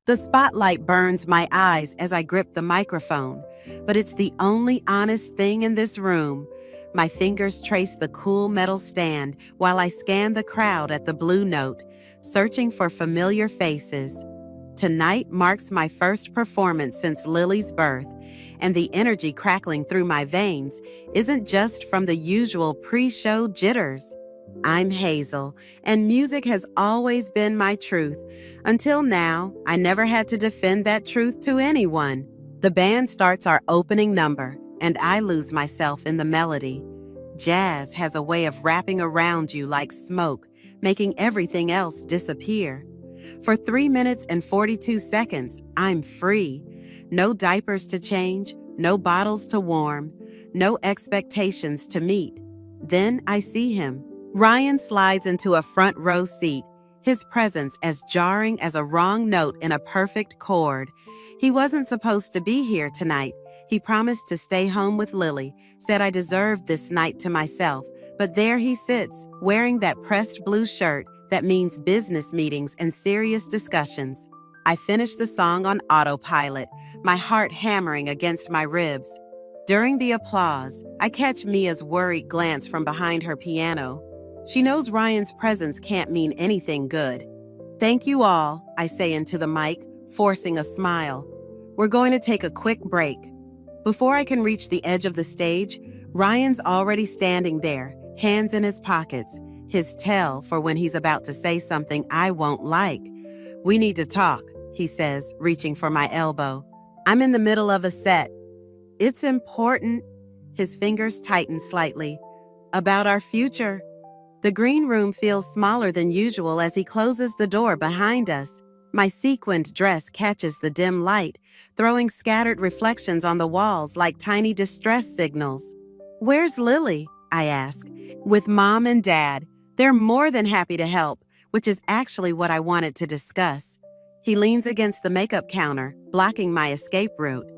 The spotlight burns my eyes as I grip the microphone, but it's the only honest thing in this room. My fingers trace the cool metal stand while I scan the crowd at the Blue Note, searching for familiar faces. Tonight marks my first performance since Lily's birth, and the energy crackling through my veins isn't just from the usual pre-show jitters. I'm Hazel, and music has always been my truth. Until now, I never had to defend that truth to anyone. The band starts our opening number, and I lose myself in the melody. Jazz has a way of wrapping around you like smoke, making everything else disappear. For 3 minutes and 42 seconds, I'm free. No diapers to change, no bottles to warm, no expectations to meet. Then I see him. Ryan slides into a front row seat, his presence as jarring as a wrong note in a perfect chord. He wasn't supposed to be here tonight. He promised to stay home with Lily, said I deserved this night to myself. But there he sits, wearing that pressed blue shirt that means business meetings and serious discussions. I finish the song on autopilot, my heart hammering against my ribs. During the applause, I catch Mia's worried glance from behind her piano. She knows Ryan's presence can't mean anything good. "Thank you all," I say into the mic, forcing a smile. "We're going to take a quick break." Before I can reach the edge of the stage, Ryan's already standing there, hands in his pockets, his tell for when he's about to say something I won't like. "We need to talk," he says, reaching for my elbow. "I'm in the middle of a set." "It's important." His fingers tighten slightly. "About our future." The green room feels smaller than usual as he closes the door behind us. My sequined dress catches the dim light, throwing scattered reflections on the walls like tiny distress signals. "Where's Lily?" I ask. "With Mom and Dad. They're more than happy to help," which is actually what I wanted to discuss. He leans against the makeup counter, blocking my escape route.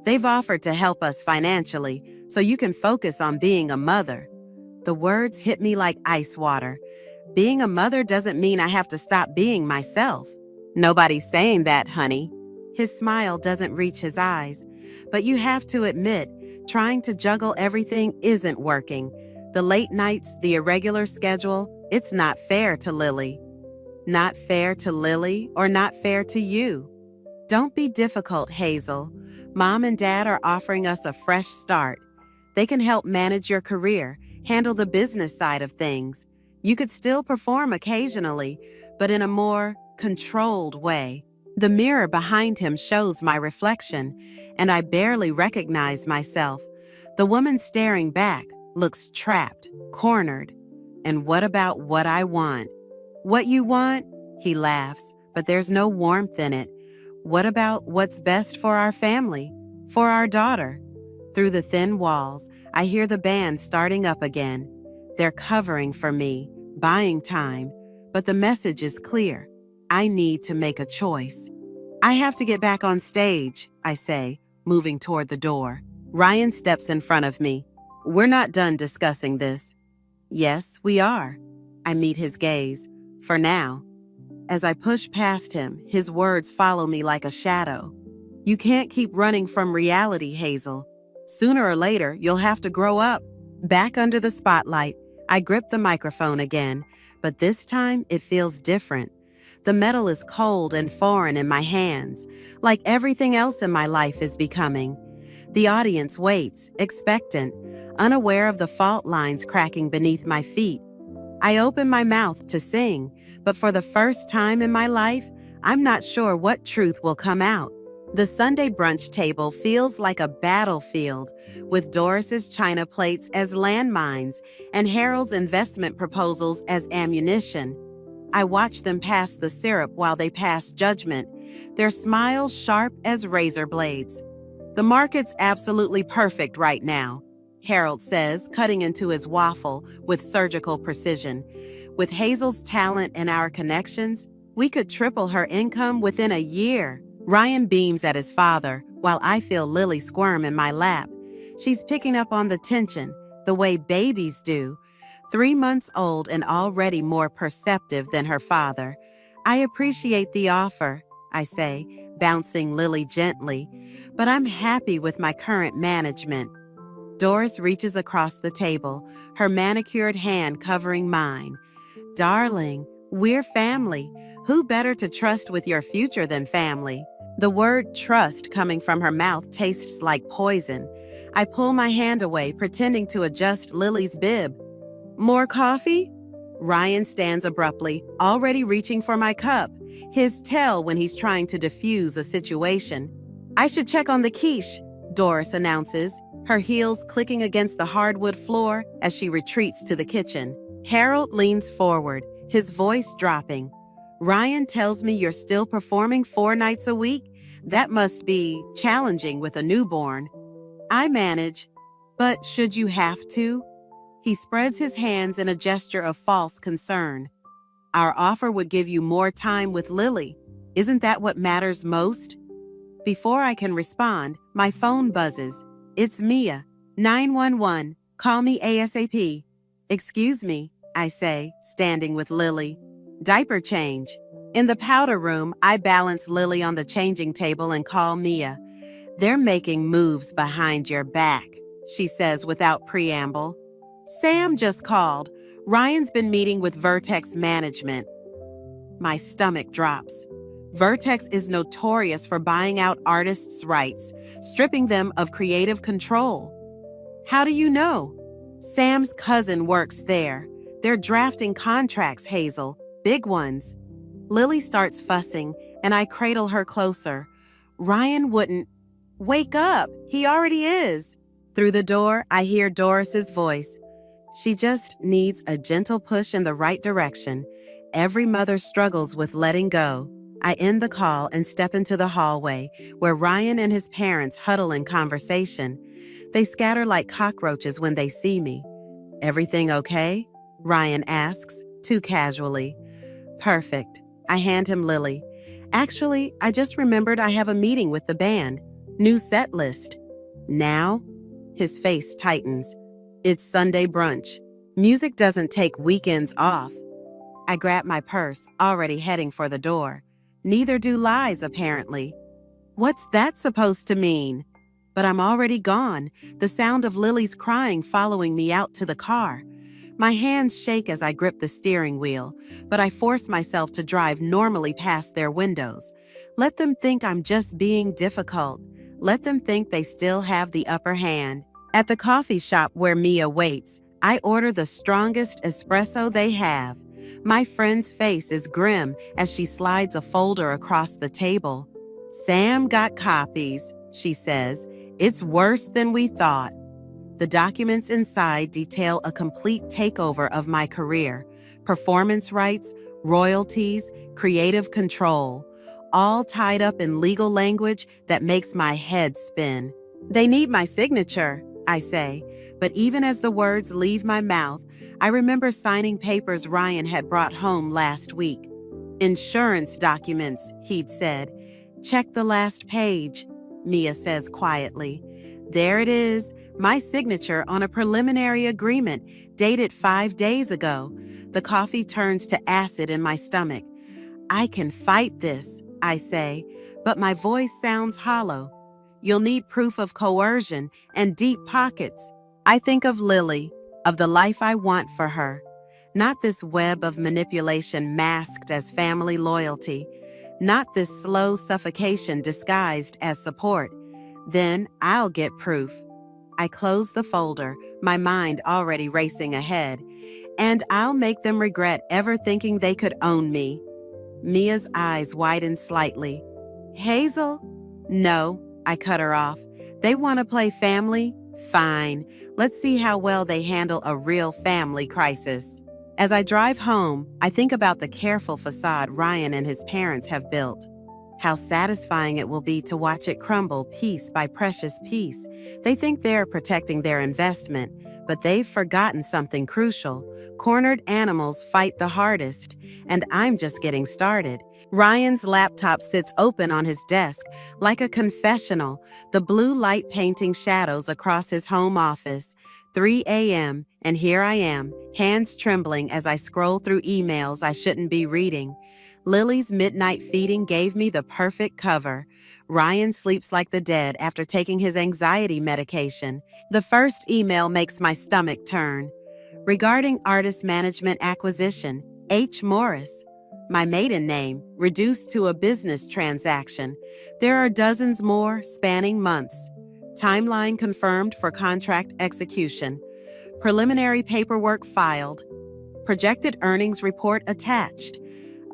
"They've offered to help us financially, so you can focus on being a mother." The words hit me like ice water. Being a mother doesn't mean I have to stop being myself. "Nobody's saying that, honey." His smile doesn't reach his eyes. But you have to admit, trying to juggle everything isn't working. The late nights, the irregular schedule, it's not fair to Lily. Not fair to Lily or not fair to you. Don't be difficult, Hazel. Mom and Dad are offering us a fresh start. They can help manage your career, handle the business side of things. You could still perform occasionally, but in a more controlled way. The mirror behind him shows my reflection, and I barely recognize myself. The woman staring back looks trapped, cornered. "And what about what I want?" "What you want?" He laughs, but there's no warmth in it. "What about what's best for our family, for our daughter?" Through the thin walls, I hear the band starting up again. They're covering for me, buying time, but the message is clear. I need to make a choice. "I have to get back on stage," I say, moving toward the door. Ryan steps in front of me. "We're not done discussing this." "Yes, we are." I meet his gaze. "For now." As I push past him, his words follow me like a shadow. "You can't keep running from reality, Hazel. Sooner or later, you'll have to grow up." Back under the spotlight, I grip the microphone again, but this time it feels different. The metal is cold and foreign in my hands, like everything else in my life is becoming. The audience waits, expectant, unaware of the fault lines cracking beneath my feet. I open my mouth to sing, but for the first time in my life, I'm not sure what truth will come out. The Sunday brunch table feels like a battlefield, with Doris's china plates as landmines and Harold's investment proposals as ammunition. I watch them pass the syrup while they pass judgment, their smiles sharp as razor blades. "The market's absolutely perfect right now," Harold says, cutting into his waffle with surgical precision. "With Hazel's talent and our connections, we could triple her income within a year." Ryan beams at his father, while I feel Lily squirm in my lap. She's picking up on the tension, the way babies do. 3 months old and already more perceptive than her father. "I appreciate the offer," I say, bouncing Lily gently, but I'm happy with my current management. Doris reaches across the table, her manicured hand covering mine. Darling, we're family. Who better to trust with your future than family? The word trust coming from her mouth tastes like poison. I pull my hand away, pretending to adjust Lily's bib. More coffee? Ryan stands abruptly, already reaching for my cup, his tell when he's trying to diffuse a situation. I should check on the quiche, Doris announces, her heels clicking against the hardwood floor as she retreats to the kitchen. Harold leans forward, his voice dropping. Ryan tells me you're still performing 4 nights a week? That must be challenging with a newborn. I manage, but should you have to? He spreads his hands in a gesture of false concern. Our offer would give you more time with Lily. Isn't that what matters most? Before I can respond, my phone buzzes. It's Mia. 911. Call me ASAP. Excuse me, I say, standing with Lily. Diaper change. In the powder room, I balance Lily on the changing table and call Mia. They're making moves behind your back, she says without preamble. Sam just called. Ryan's been meeting with Vertex management. My stomach drops. Vertex is notorious for buying out artists' rights, stripping them of creative control. How do you know? Sam's cousin works there. They're drafting contracts, Hazel. Big ones. Lily starts fussing, and I cradle her closer. Ryan wouldn't. Wake up! He already is. Through the door, I hear Doris's voice. She just needs a gentle push in the right direction. Every mother struggles with letting go. I end the call and step into the hallway, where Ryan and his parents huddle in conversation. They scatter like cockroaches when they see me. Everything okay? Ryan asks, too casually. Perfect. I hand him Lily. Actually, I just remembered I have a meeting with the band. New set list. Now? His face tightens. It's Sunday brunch. Music doesn't take weekends off. I grab my purse, already heading for the door. Neither do lies, apparently. What's that supposed to mean? But I'm already gone, the sound of Lily's crying following me out to the car. My hands shake as I grip the steering wheel, but I force myself to drive normally past their windows. Let them think I'm just being difficult. Let them think they still have the upper hand. At the coffee shop where Mia waits, I order the strongest espresso they have. My friend's face is grim as she slides a folder across the table. Sam got copies, she says. It's worse than we thought. The documents inside detail a complete takeover of my career, performance rights, royalties, creative control, all tied up in legal language that makes my head spin. They need my signature, I say, but even as the words leave my mouth, I remember signing papers Ryan had brought home last week. Insurance documents, he'd said. Check the last page, Mia says quietly. There it is, my signature on a preliminary agreement dated 5 days ago. The coffee turns to acid in my stomach. I can fight this, I say, but my voice sounds hollow. You'll need proof of coercion and deep pockets. I think of Lily, of the life I want for her. Not this web of manipulation masked as family loyalty. Not this slow suffocation disguised as support. Then I'll get proof. I close the folder, my mind already racing ahead. And I'll make them regret ever thinking they could own me. Mia's eyes widen slightly. Hazel? No, I cut her off. They want to play family? Fine. Let's see how well they handle a real family crisis. As I drive home, I think about the careful facade Ryan and his parents have built. How satisfying it will be to watch it crumble piece by precious piece. They think they're protecting their investment, but they've forgotten something crucial. Cornered animals fight the hardest, and I'm just getting started. Ryan's laptop sits open on his desk, like a confessional, the blue light painting shadows across his home office. 3 a.m., and here I am, hands trembling as I scroll through emails I shouldn't be reading. Lily's midnight feeding gave me the perfect cover. Ryan sleeps like the dead after taking his anxiety medication. The first email makes my stomach turn. Regarding artist management acquisition, H. Morris. My maiden name, reduced to a business transaction. There are dozens more, spanning months. Timeline confirmed for contract execution. Preliminary paperwork filed. Projected earnings report attached.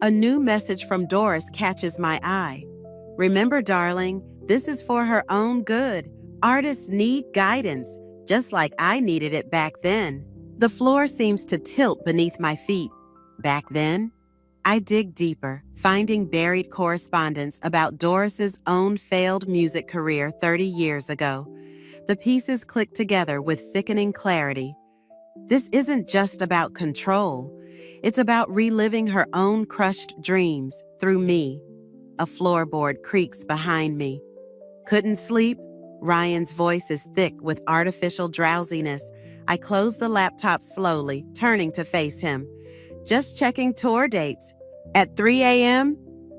A new message from Doris catches my eye. Remember, darling, this is for her own good. Artists need guidance, just like I needed it back then. The floor seems to tilt beneath my feet. Back then? I dig deeper, finding buried correspondence about Doris's own failed music career 30 years ago. The pieces click together with sickening clarity. This isn't just about control. It's about reliving her own crushed dreams through me. A floorboard creaks behind me. Couldn't sleep? Ryan's voice is thick with artificial drowsiness. I close the laptop slowly, turning to face him. Just checking tour dates. At 3 a.m.?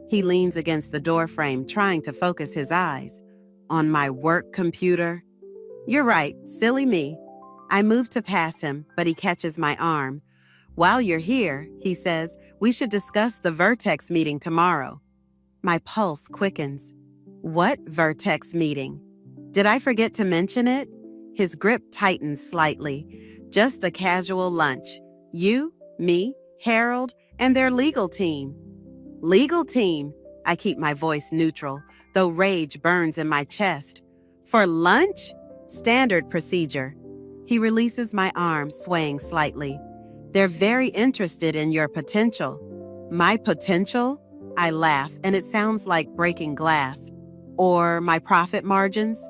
He leans against the doorframe, trying to focus his eyes. On my work computer? You're right, silly me. I move to pass him, but he catches my arm. While you're here, he says, we should discuss the Vertex meeting tomorrow. My pulse quickens. What Vertex meeting? Did I forget to mention it? His grip tightens slightly. Just a casual lunch. You, me, Harold, and their legal team. Legal team? I keep my voice neutral, though rage burns in my chest. For lunch? Standard procedure. He releases my arm, swaying slightly. They're very interested in your potential. My potential? I laugh, and it sounds like breaking glass. Or my profit margins?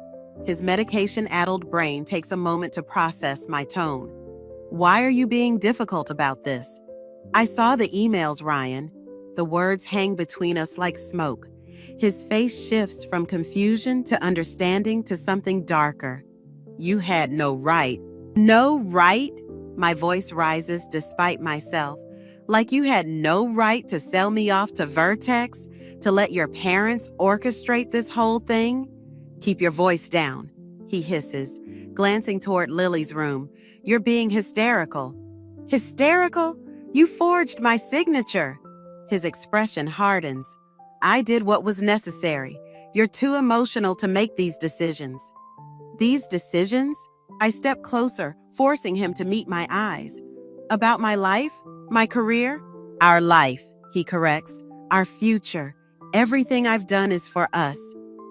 His medication-addled brain takes a moment to process my tone. Why are you being difficult about this? I saw the emails, Ryan. The words hang between us like smoke. His face shifts from confusion to understanding to something darker. You had no right. No right? My voice rises despite myself. Like you had no right to sell me off to Vertex? To let your parents orchestrate this whole thing? Keep your voice down, he hisses, glancing toward Lily's room. You're being hysterical. Hysterical? You forged my signature. His expression hardens. I did what was necessary. You're too emotional to make these decisions. These decisions? I step closer, forcing him to meet my eyes. About my life? My career? Our life, he corrects. Our future. Everything I've done is for us.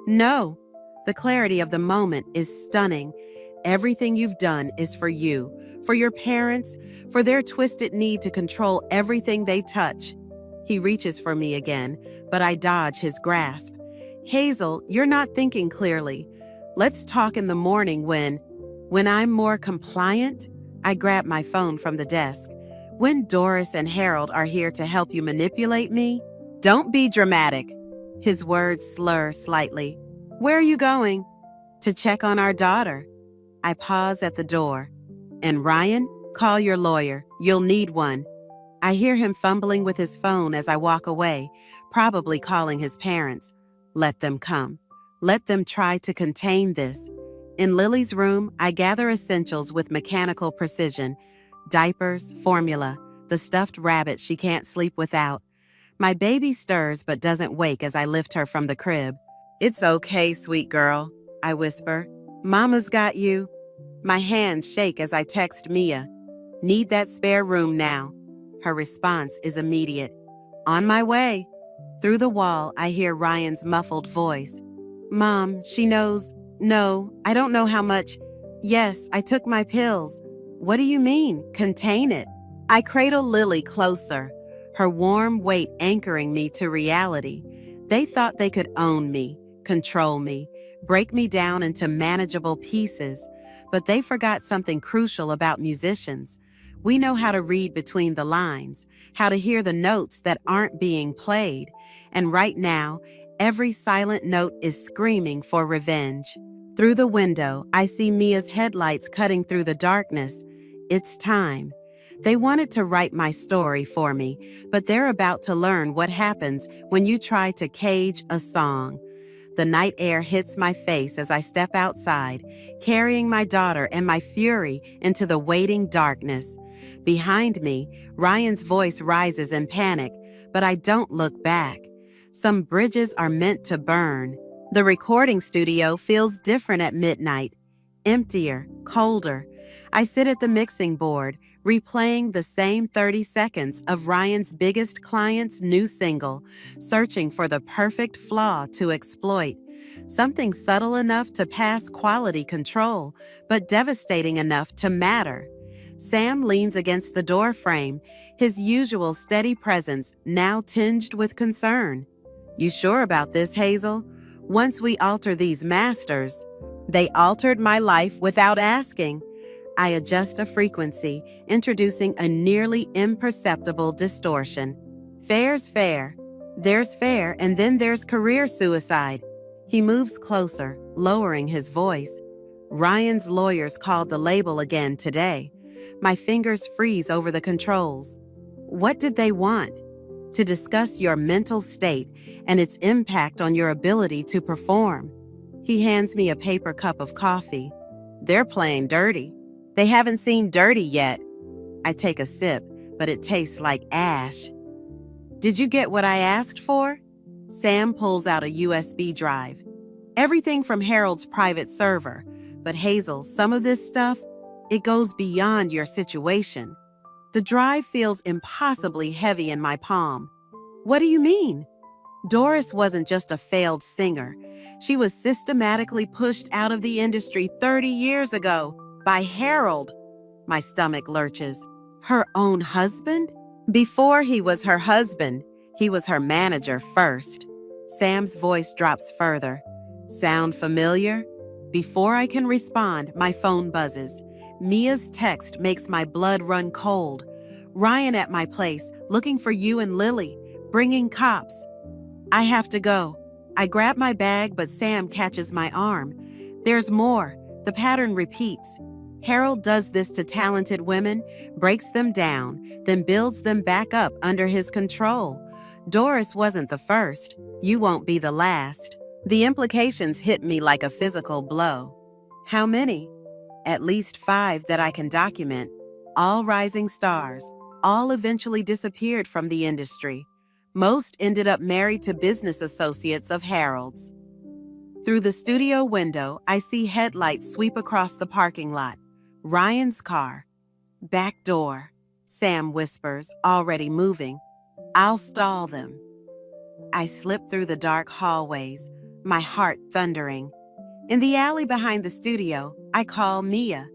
No. The clarity of the moment is stunning. Everything you've done is for you, for your parents, for their twisted need to control everything they touch. He reaches for me again, but I dodge his grasp. Hazel, you're not thinking clearly. Let's talk in the morning when I'm more compliant. I grab my phone from the desk. When Doris and Harold are here to help you manipulate me? Don't be dramatic. His words slur slightly. Where are you going? To check on our daughter. I pause at the door. And Ryan, call your lawyer. You'll need one. I hear him fumbling with his phone as I walk away, probably calling his parents. Let them come. Let them try to contain this. In Lily's room, I gather essentials with mechanical precision. Diapers, formula, the stuffed rabbit she can't sleep without. My baby stirs but doesn't wake as I lift her from the crib. It's okay, sweet girl, I whisper. Mama's got you. My hands shake as I text Mia. Need that spare room now. Her response is immediate. On my way. Through the wall, I hear Ryan's muffled voice. Mom, she knows. No, I don't know how much. Yes, I took my pills. What do you mean, contain it? I cradle Lily closer, her warm weight anchoring me to reality. They thought they could own me, control me, break me down into manageable pieces, but they forgot something crucial about musicians. We know how to read between the lines, how to hear the notes that aren't being played, and right now, every silent note is screaming for revenge. Through the window, I see Mia's headlights cutting through the darkness. It's time. They wanted to write my story for me, but they're about to learn what happens when you try to cage a song. The night air hits my face as I step outside, carrying my daughter and my fury into the waiting darkness. Behind me, Ryan's voice rises in panic, but I don't look back. Some bridges are meant to burn. The recording studio feels different at midnight, emptier, colder. I sit at the mixing board, replaying the same 30 seconds of Ryan's biggest client's new single, searching for the perfect flaw to exploit. Something subtle enough to pass quality control, but devastating enough to matter. Sam leans against the door frame, his usual steady presence now tinged with concern. "You sure about this, Hazel? Once we alter these masters..." "They altered my life without asking." I adjust a frequency, introducing a nearly imperceptible distortion. "Fair's fair. There's fair, and then there's career suicide." He moves closer, lowering his voice. "Ryan's lawyers called the label again today." My fingers freeze over the controls. "What did they want?" "To discuss your mental state and its impact on your ability to perform." He hands me a paper cup of coffee. "They're playing dirty." "They haven't seen dirty yet." I take a sip, but it tastes like ash. "Did you get what I asked for?" Sam pulls out a USB drive. "Everything from Harold's private server. But Hazel, some of this stuff, it goes beyond your situation." The drive feels impossibly heavy in my palm. "What do you mean?" Doris wasn't just a failed singer. She was systematically pushed out of the industry 30 years ago by Harold. My stomach lurches. Her own husband? Before he was her husband, he was her manager first. Sam's voice drops further. "Sound familiar?" Before I can respond, my phone buzzes. Mia's text makes my blood run cold. "Ryan at my place, looking for you and Lily, bringing cops." I have to go. I grab my bag, but Sam catches my arm. "There's more." The pattern repeats. Harold does this to talented women, breaks them down, then builds them back up under his control. Doris wasn't the first. You won't be the last. The implications hit me like a physical blow. How many? At least 5 that I can document. All rising stars. All eventually disappeared from the industry. Most ended up married to business associates of Harold's. Through the studio window, I see headlights sweep across the parking lot. Ryan's car. "Back door," Sam whispers, already moving. "I'll stall them." I slip through the dark hallways, my heart thundering. In the alley behind the studio, I call Mia.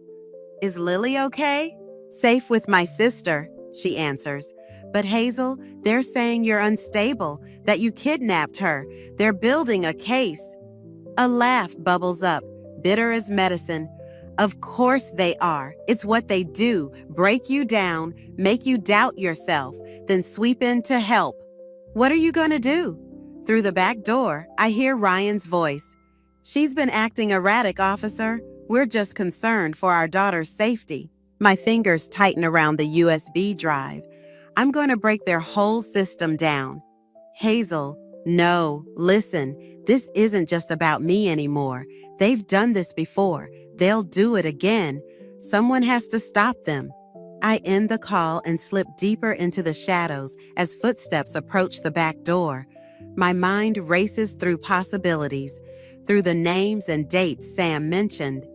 "Is Lily okay?" "Safe with my sister," she answers. "But Hazel, they're saying you're unstable, that you kidnapped her. They're building a case." A laugh bubbles up, bitter as medicine. "Of course they are. It's what they do. Break you down, make you doubt yourself, then sweep in to help." "What are you going to do?" Through the back door, I hear Ryan's voice. "She's been acting erratic, officer. We're just concerned for our daughter's safety." My fingers tighten around the USB drive. I'm going to break their whole system down. "Hazel, no, listen. This isn't just about me anymore. They've done this before. They'll do it again. Someone has to stop them." I end the call and slip deeper into the shadows as footsteps approach the back door. My mind races through possibilities, through the names and dates Sam mentioned.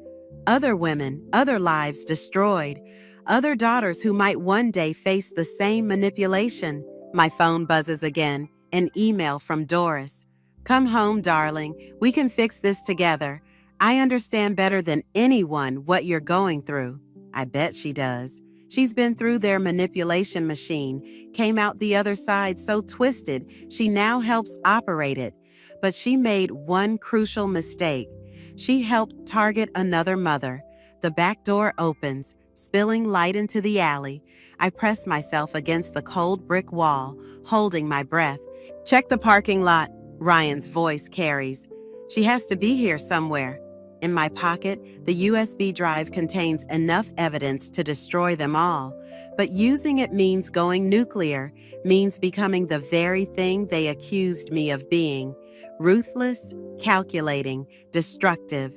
Other women, other lives destroyed, other daughters who might one day face the same manipulation. My phone buzzes again, an email from Doris. "Come home, darling. We can fix this together. I understand better than anyone what you're going through." I bet she does. She's been through their manipulation machine, came out the other side so twisted she now helps operate it. But she made one crucial mistake. She helped target another mother. The back door opens, spilling light into the alley. I press myself against the cold brick wall, holding my breath. "Check the parking lot," Ryan's voice carries. "She has to be here somewhere." In my pocket, the USB drive contains enough evidence to destroy them all, but using it means going nuclear, means becoming the very thing they accused me of being: ruthless, calculating, destructive.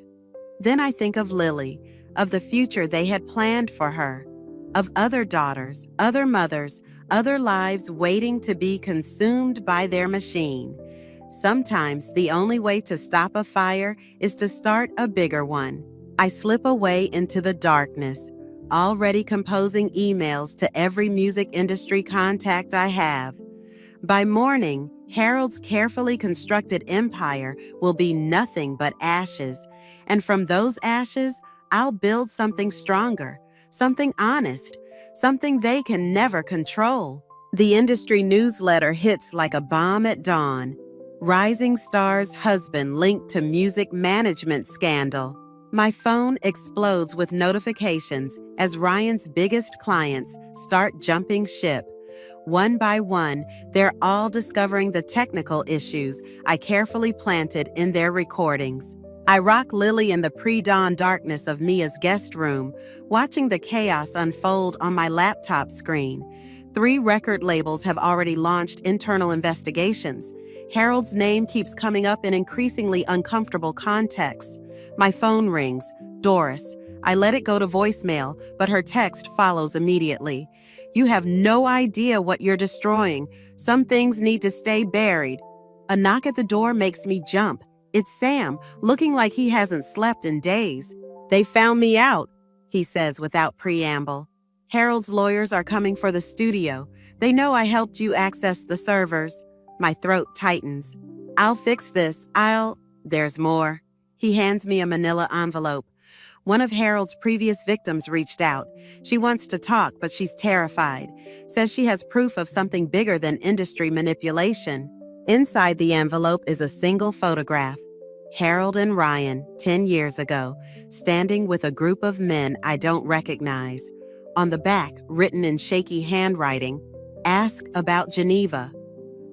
Then I think of Lily, of the future they had planned for her, of other daughters, other mothers, other lives waiting to be consumed by their machine. Sometimes the only way to stop a fire is to start a bigger one. I slip away into the darkness, already composing emails to every music industry contact I have. By morning, Harold's carefully constructed empire will be nothing but ashes, and from those ashes, I'll build something stronger, something honest, something they can never control. The industry newsletter hits like a bomb at dawn. Rising star's husband linked to music management scandal. My phone explodes with notifications as Ryan's biggest clients start jumping ship. One by one, they're all discovering the technical issues I carefully planted in their recordings. I rock Lily in the pre-dawn darkness of Mia's guest room, watching the chaos unfold on my laptop screen. 3 record labels have already launched internal investigations. Harold's name keeps coming up in increasingly uncomfortable contexts. My phone rings. Doris. I let it go to voicemail, but her text follows immediately. You have no idea what you're destroying. Some things need to stay buried. A knock at the door makes me jump. It's Sam, looking like he hasn't slept in days. They found me out, he says without preamble. Harold's lawyers are coming for the studio. They know I helped you access the servers. My throat tightens. I'll fix this. There's more. He hands me a manila envelope. One of Harold's previous victims reached out. She wants to talk, but she's terrified. Says she has proof of something bigger than industry manipulation. Inside the envelope is a single photograph. Harold and Ryan, 10 years ago, standing with a group of men I don't recognize. On the back, written in shaky handwriting, "Ask about Geneva."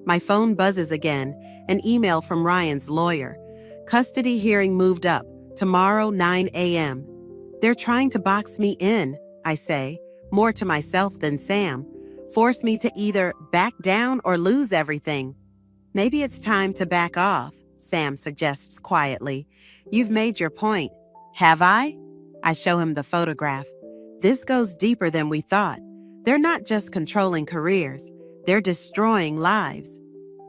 My phone buzzes again, an email from Ryan's lawyer. Custody hearing moved up, tomorrow 9 a.m. They're trying to box me in, I say, more to myself than Sam. Force me to either back down or lose everything. Maybe it's time to back off, Sam suggests quietly. You've made your point. Have I? I show him the photograph. This goes deeper than we thought. They're not just controlling careers. They're destroying lives.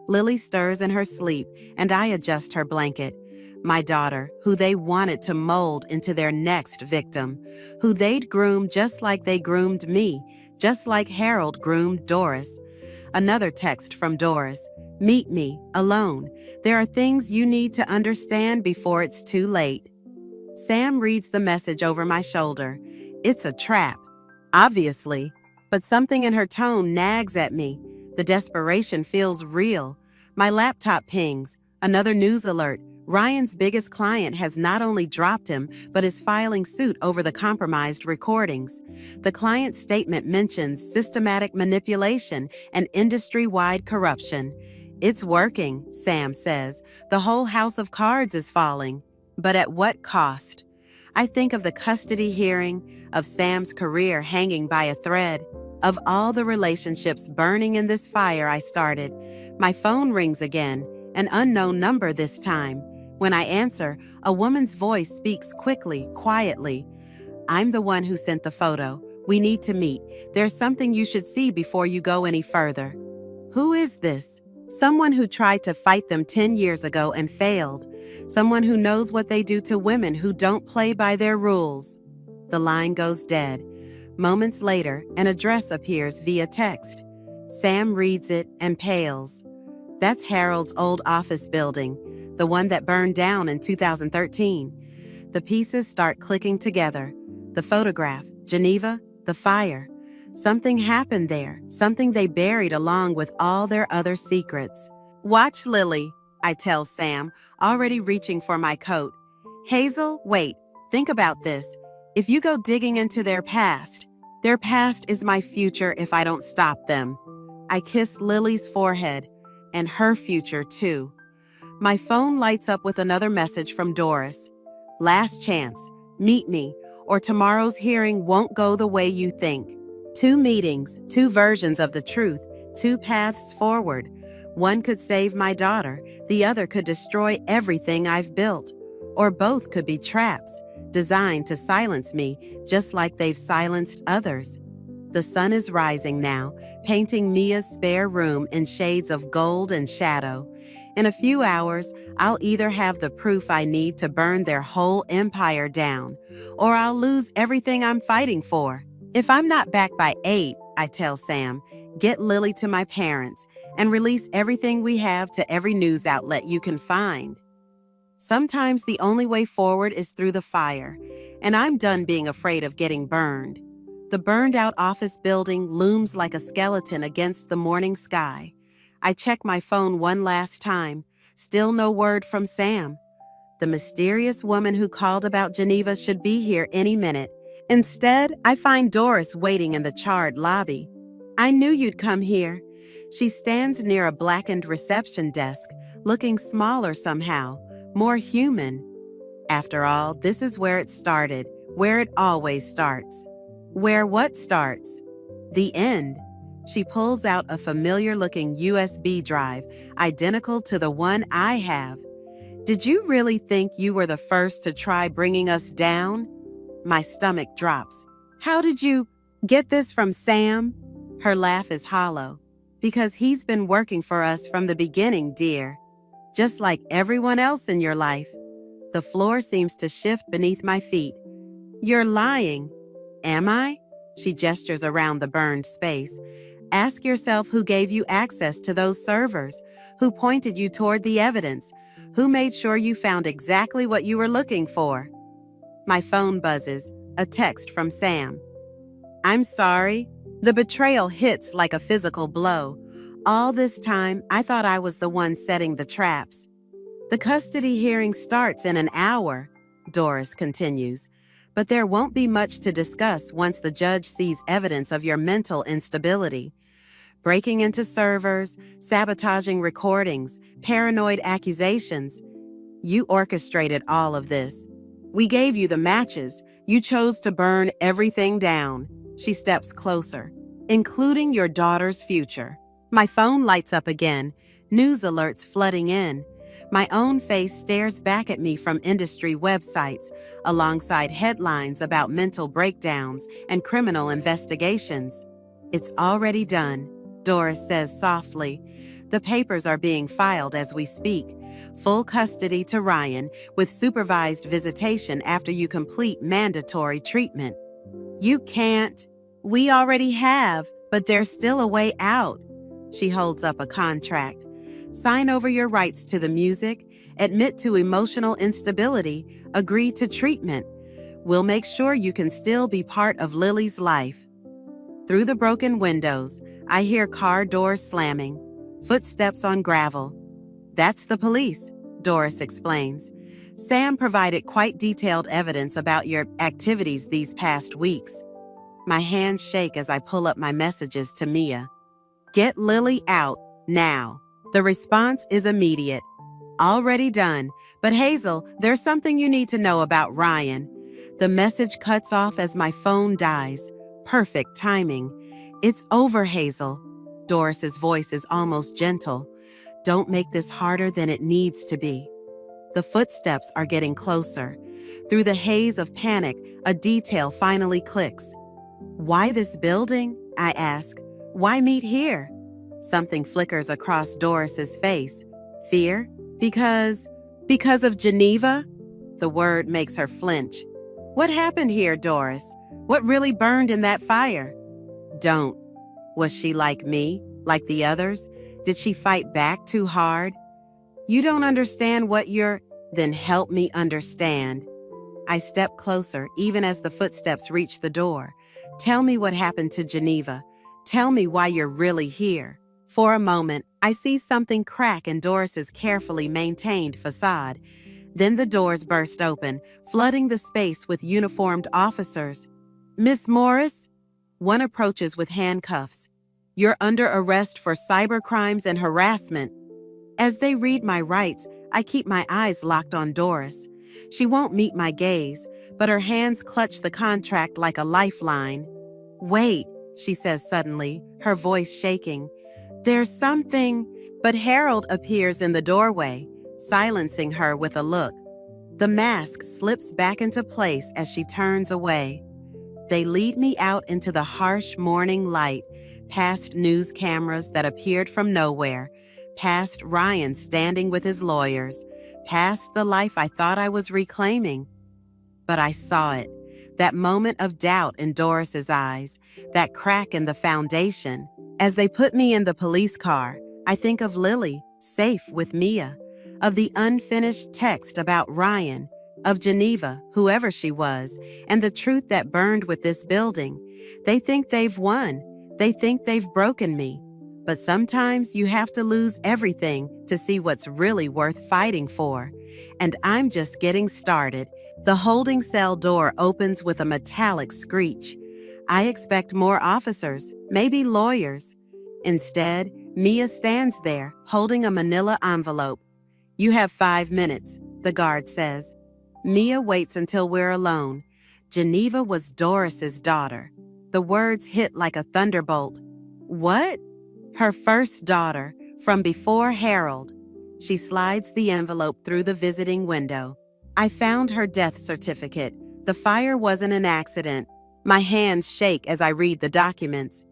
Lily stirs in her sleep, and I adjust her blanket. My daughter, who they wanted to mold into their next victim, who they'd groom just like they groomed me, just like Harold groomed Doris. Another text from Doris. Meet me, alone. There are things you need to understand before it's too late. Sam reads the message over my shoulder. It's a trap, obviously, but something in her tone nags at me. The desperation feels real. My laptop pings. Another news alert. Ryan's biggest client has not only dropped him, but is filing suit over the compromised recordings. The client's statement mentions systematic manipulation and industry-wide corruption. It's working, Sam says. The whole house of cards is falling. But at what cost? I think of the custody hearing, of Sam's career hanging by a thread, of all the relationships burning in this fire I started. My phone rings again, an unknown number this time. When I answer, a woman's voice speaks quickly, quietly. I'm the one who sent the photo. We need to meet. There's something you should see before you go any further. Who is this? Someone who tried to fight them 10 years ago and failed. Someone who knows what they do to women who don't play by their rules. The line goes dead. Moments later, an address appears via text. Sam reads it and pales. That's Harold's old office building, the one that burned down in 2013. The pieces start clicking together. The photograph, Geneva, the fire. Something happened there, something they buried along with all their other secrets. Watch Lily, I tell Sam, already reaching for my coat. Hazel, wait, think about this. If you go digging into their past is my future if I don't stop them. I kiss Lily's forehead, and her future too. My phone lights up with another message from Doris. Last chance. Meet me, or tomorrow's hearing won't go the way you think. 2 meetings, 2 versions of the truth, 2 paths forward. One could save my daughter, the other could destroy everything I've built. Or both could be traps, designed to silence me, just like they've silenced others. The sun is rising now, painting Mia's spare room in shades of gold and shadow. In a few hours, I'll either have the proof I need to burn their whole empire down, or I'll lose everything I'm fighting for. If I'm not back by 8, I tell Sam, get Lily to my parents and release everything we have to every news outlet you can find. Sometimes the only way forward is through the fire, and I'm done being afraid of getting burned. The burned-out office building looms like a skeleton against the morning sky. I check my phone one last time. Still no word from Sam. The mysterious woman who called about Geneva should be here any minute. Instead, I find Doris waiting in the charred lobby. I knew you'd come here. She stands near a blackened reception desk, looking smaller somehow, more human. After all, this is where it started, where it always starts. Where what starts? The end. She pulls out a familiar-looking USB drive, identical to the one I have. Did you really think you were the first to try bringing us down? My stomach drops. How did you get this from Sam? Her laugh is hollow. Because he's been working for us from the beginning, dear. Just like everyone else in your life. The floor seems to shift beneath my feet. You're lying. Am I? She gestures around the burned space. Ask yourself who gave you access to those servers, who pointed you toward the evidence, who made sure you found exactly what you were looking for. My phone buzzes, a text from Sam. I'm sorry. The betrayal hits like a physical blow. All this time, I thought I was the one setting the traps. The custody hearing starts in an hour, Doris continues, but there won't be much to discuss once the judge sees evidence of your mental instability. Breaking into servers, sabotaging recordings, paranoid accusations. You orchestrated all of this. We gave you the matches. You chose to burn everything down. She steps closer, including your daughter's future. My phone lights up again, news alerts flooding in. My own face stares back at me from industry websites, alongside headlines about mental breakdowns and criminal investigations. It's already done, Doris says softly. The papers are being filed as we speak. Full custody to Ryan, with supervised visitation after you complete mandatory treatment. You can't. We already have, but there's still a way out. She holds up a contract. Sign over your rights to the music, admit to emotional instability, agree to treatment. We'll make sure you can still be part of Lily's life. Through the broken windows, I hear car doors slamming, footsteps on gravel. That's the police, Doris explains. Sam provided quite detailed evidence about your activities these past weeks. My hands shake as I pull up my messages to Mia. Get Lily out, now. The response is immediate. Already done, but Hazel, there's something you need to know about Ryan. The message cuts off as my phone dies. Perfect timing. It's over, Hazel. Doris's voice is almost gentle. Don't make this harder than it needs to be. The footsteps are getting closer. Through the haze of panic, a detail finally clicks. Why this building? I ask. Why meet here? Something flickers across Doris's face. Fear? Because of Geneva? The word makes her flinch. What happened here, Doris? What really burned in that fire? Don't. Was she like me? Like the others? Did she fight back too hard? You don't understand what you're... Then help me understand. I step closer, even as the footsteps reach the door. Tell me what happened to Geneva. Tell me why you're really here. For a moment, I see something crack in Doris's carefully maintained facade. Then the doors burst open, flooding the space with uniformed officers. Miss Morris? One approaches with handcuffs. You're under arrest for cybercrimes and harassment. As they read my rights, I keep my eyes locked on Doris. She won't meet my gaze, but her hands clutch the contract like a lifeline. "Wait," she says suddenly, her voice shaking. "There's something." But Harold appears in the doorway, silencing her with a look. The mask slips back into place as she turns away. They lead me out into the harsh morning light, past news cameras that appeared from nowhere, past Ryan standing with his lawyers, past the life I thought I was reclaiming. But I saw it, that moment of doubt in Doris's eyes, that crack in the foundation. As they put me in the police car, I think of Lily, safe with Mia, of the unfinished text about Ryan, of Geneva, whoever she was, and the truth that burned with this building. They think they've won. They think they've broken me. But sometimes you have to lose everything to see what's really worth fighting for. And I'm just getting started. The holding cell door opens with a metallic screech. I expect more officers, maybe lawyers. Instead, Mia stands there, holding a manila envelope. "You have 5 minutes," the guard says. Mia waits until we're alone. Geneva was Doris's daughter. The words hit like a thunderbolt. What? Her first daughter, from before Harold. She slides the envelope through the visiting window. I found her death certificate. The fire wasn't an accident. My hands shake as I read the documents.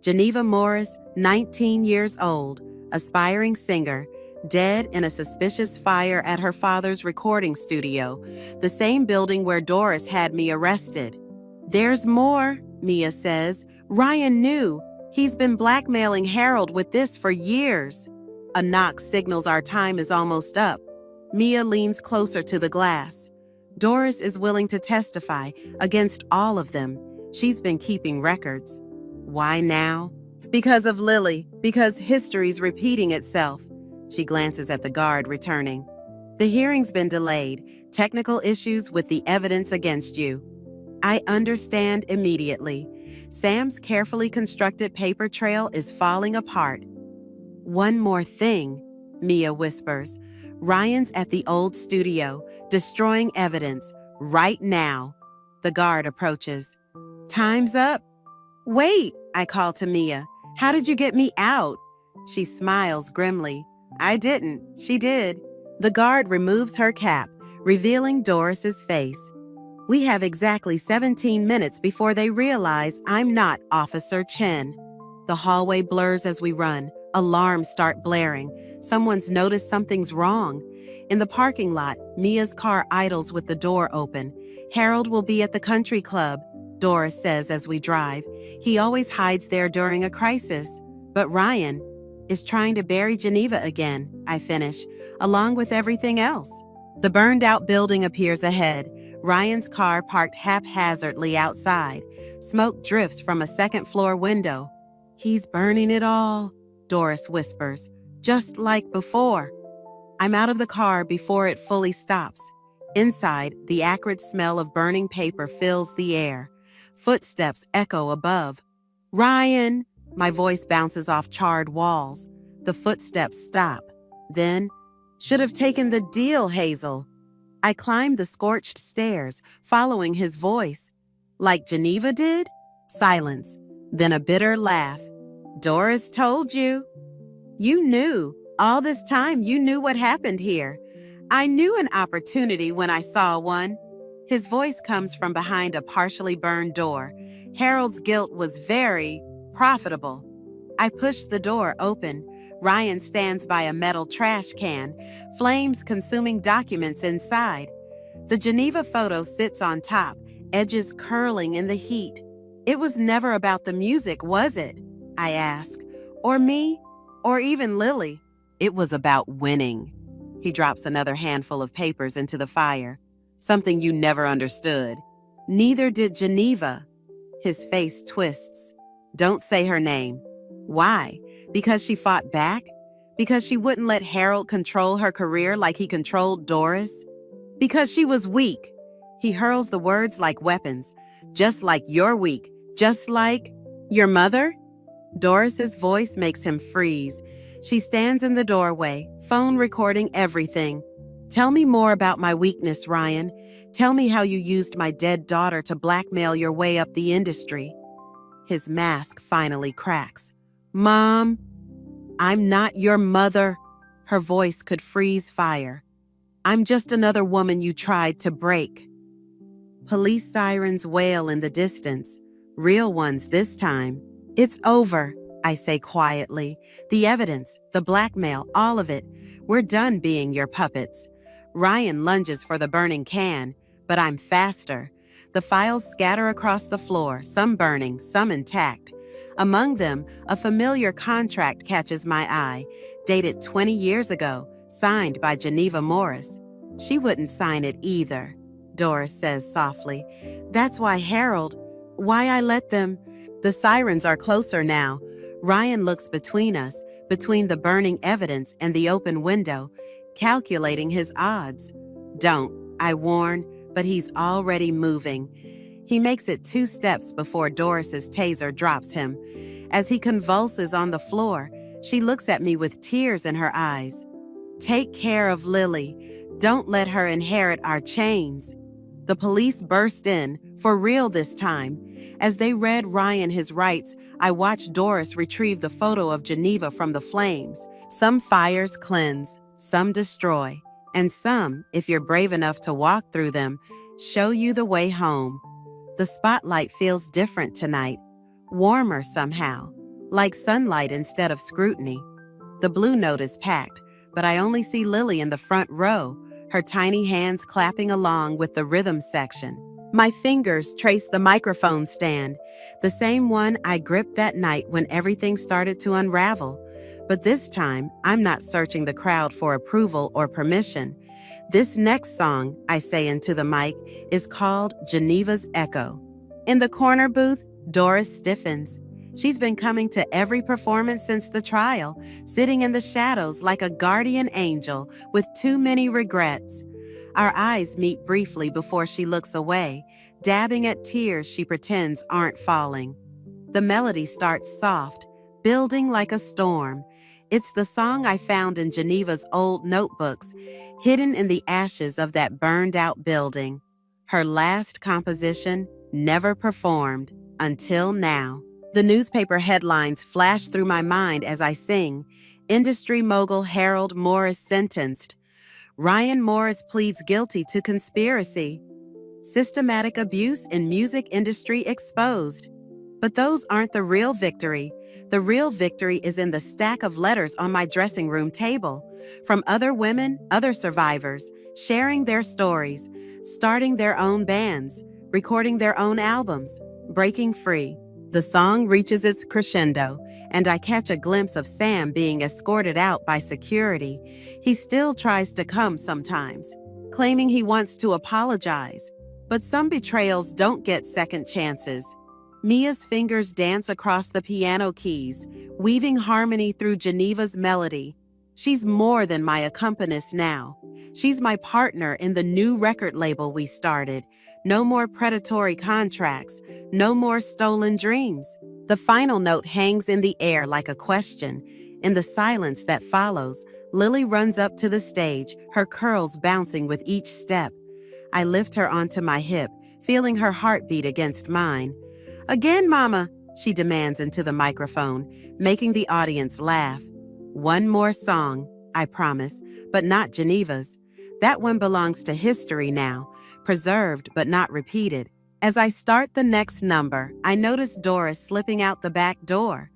Geneva Morris, 19 years old, aspiring singer, dead in a suspicious fire at her father's recording studio, the same building where Doris had me arrested. "There's more," Mia says. "Ryan knew. He's been blackmailing Harold with this for years." A knock signals our time is almost up. Mia leans closer to the glass. Doris is willing to testify against all of them. She's been keeping records. Why now? Because of Lily, because history's repeating itself. She glances at the guard returning. "The hearing's been delayed. Technical issues with the evidence against you." I understand immediately. Sam's carefully constructed paper trail is falling apart. "One more thing," Mia whispers. "Ryan's at the old studio, destroying evidence, right now." The guard approaches. "Time's up." "Wait," I call to Mia. "How did you get me out?" She smiles grimly. "I didn't. She did." The guard removes her cap, revealing Doris's face. We have exactly 17 minutes before they realize I'm not Officer Chen. The hallway blurs as we run. Alarms start blaring. Someone's noticed something's wrong. In the parking lot, Mia's car idles with the door open. "Harold will be at the country club," Doris says as we drive. "He always hides there during a crisis." But Ryan is trying to bury Geneva again, I finish, along with everything else. The burned-out building appears ahead. Ryan's car parked haphazardly outside. Smoke drifts from a second-floor window. "He's burning it all," Doris whispers, "just like before." I'm out of the car before it fully stops. Inside, the acrid smell of burning paper fills the air. Footsteps echo above. "Ryan!" My voice bounces off charred walls. The footsteps stop. Then, "Should have taken the deal, Hazel." I climb the scorched stairs, following his voice. "Like Geneva did?" Silence. Then a bitter laugh. "Doris told you." "You knew. All this time you knew what happened here." "I knew an opportunity when I saw one." His voice comes from behind a partially burned door. Harold's guilt was very profitable. I push the door open. Ryan stands by a metal trash can, flames consuming documents inside. The Geneva photo sits on top, edges curling in the heat. "It was never about the music, was it?" I ask. "Or me? Or even Lily?" "It was about winning." He drops another handful of papers into the fire. "Something you never understood. Neither did Geneva." His face twists. "Don't say her name." "Why? Because she fought back? Because she wouldn't let Harold control her career like he controlled Doris? Because she was weak." He hurls the words like weapons. "Just like you're weak. Just like your mother?" Doris's voice makes him freeze. She stands in the doorway, phone recording everything. Tell me more about my weakness, Ryan. Tell me how you used my dead daughter to blackmail your way up the industry. His mask finally cracks. Mom, I'm not your mother. Her voice could freeze fire. I'm just another woman you tried to break. Police sirens wail in the distance, real ones this time. It's over, I say quietly. The evidence, the blackmail, all of it. We're done being your puppets. Ryan lunges for the burning can, but I'm faster. The files scatter across the floor, some burning, some intact. Among them, a familiar contract catches my eye, dated 20 years ago, signed by Geneva Morris. She wouldn't sign it either, Doris says softly. That's why why I let them. The sirens are closer now. Ryan looks between us, between the burning evidence and the open window, calculating his odds. Don't, I warn, but he's already moving. He makes it 2 steps before Doris's taser drops him. As he convulses on the floor, she looks at me with tears in her eyes. Take care of Lily. Don't let her inherit our chains. The police burst in, for real this time. As they read Ryan his rights, I watched Doris retrieve the photo of Geneva from the flames. Some fires cleanse, some destroy, and some, if you're brave enough to walk through them, show you the way home. The spotlight feels different tonight, warmer somehow, like sunlight instead of scrutiny. The Blue Note is packed, but I only see Lily in the front row, her tiny hands clapping along with the rhythm section. My fingers trace the microphone stand, the same one I gripped that night when everything started to unravel. But this time, I'm not searching the crowd for approval or permission. This next song, I say into the mic, is called Geneva's Echo. In the corner booth, Doris stiffens. She's been coming to every performance since the trial, sitting in the shadows like a guardian angel with too many regrets. Our eyes meet briefly before she looks away, dabbing at tears she pretends aren't falling. The melody starts soft, building like a storm. It's the song I found in Geneva's old notebooks, hidden in the ashes of that burned-out building. Her last composition, never performed, until now. The newspaper headlines flash through my mind as I sing. Industry mogul Harold Morris sentenced. Ryan Morris pleads guilty to conspiracy. Systematic abuse in music industry exposed. But those aren't the real victory. The real victory is in the stack of letters on my dressing room table, from other women, other survivors, sharing their stories, starting their own bands, recording their own albums, breaking free. The song reaches its crescendo, and I catch a glimpse of Sam being escorted out by security. He still tries to come sometimes, claiming he wants to apologize. But some betrayals don't get second chances. Mia's fingers dance across the piano keys, weaving harmony through Geneva's melody. She's more than my accompanist now. She's my partner in the new record label we started. No more predatory contracts, no more stolen dreams. The final note hangs in the air like a question. In the silence that follows, Lily runs up to the stage, her curls bouncing with each step. I lift her onto my hip, feeling her heartbeat against mine. Again, Mama, she demands into the microphone, making the audience laugh. One more song, I promise, but not Geneva's. That one belongs to history now, preserved but not repeated. As I start the next number, I notice Doris slipping out the back door.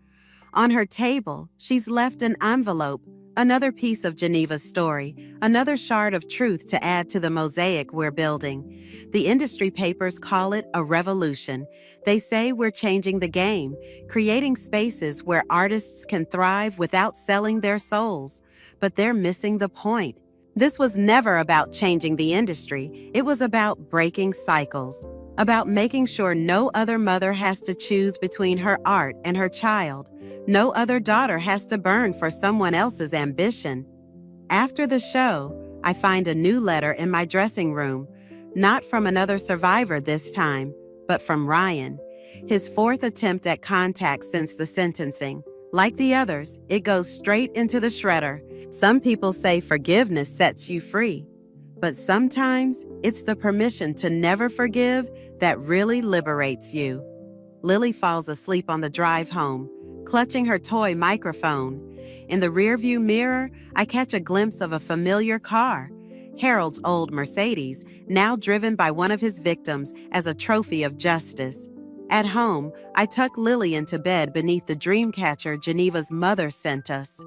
On her table, she's left an envelope, another piece of Geneva's story, another shard of truth to add to the mosaic we're building. The industry papers call it a revolution. They say we're changing the game, creating spaces where artists can thrive without selling their souls. But they're missing the point. This was never about changing the industry. It was about breaking cycles, about making sure no other mother has to choose between her art and her child. No other daughter has to burn for someone else's ambition. After the show, I find a new letter in my dressing room, not from another survivor this time, but from Ryan. His 4th attempt at contact since the sentencing. Like the others, it goes straight into the shredder. Some people say forgiveness sets you free. But sometimes it's the permission to never forgive that really liberates you. Lily falls asleep on the drive home, clutching her toy microphone. In the rearview mirror, I catch a glimpse of a familiar car, Harold's old Mercedes, now driven by one of his victims as a trophy of justice. At home, I tuck Lily into bed beneath the dream catcher Geneva's mother sent us.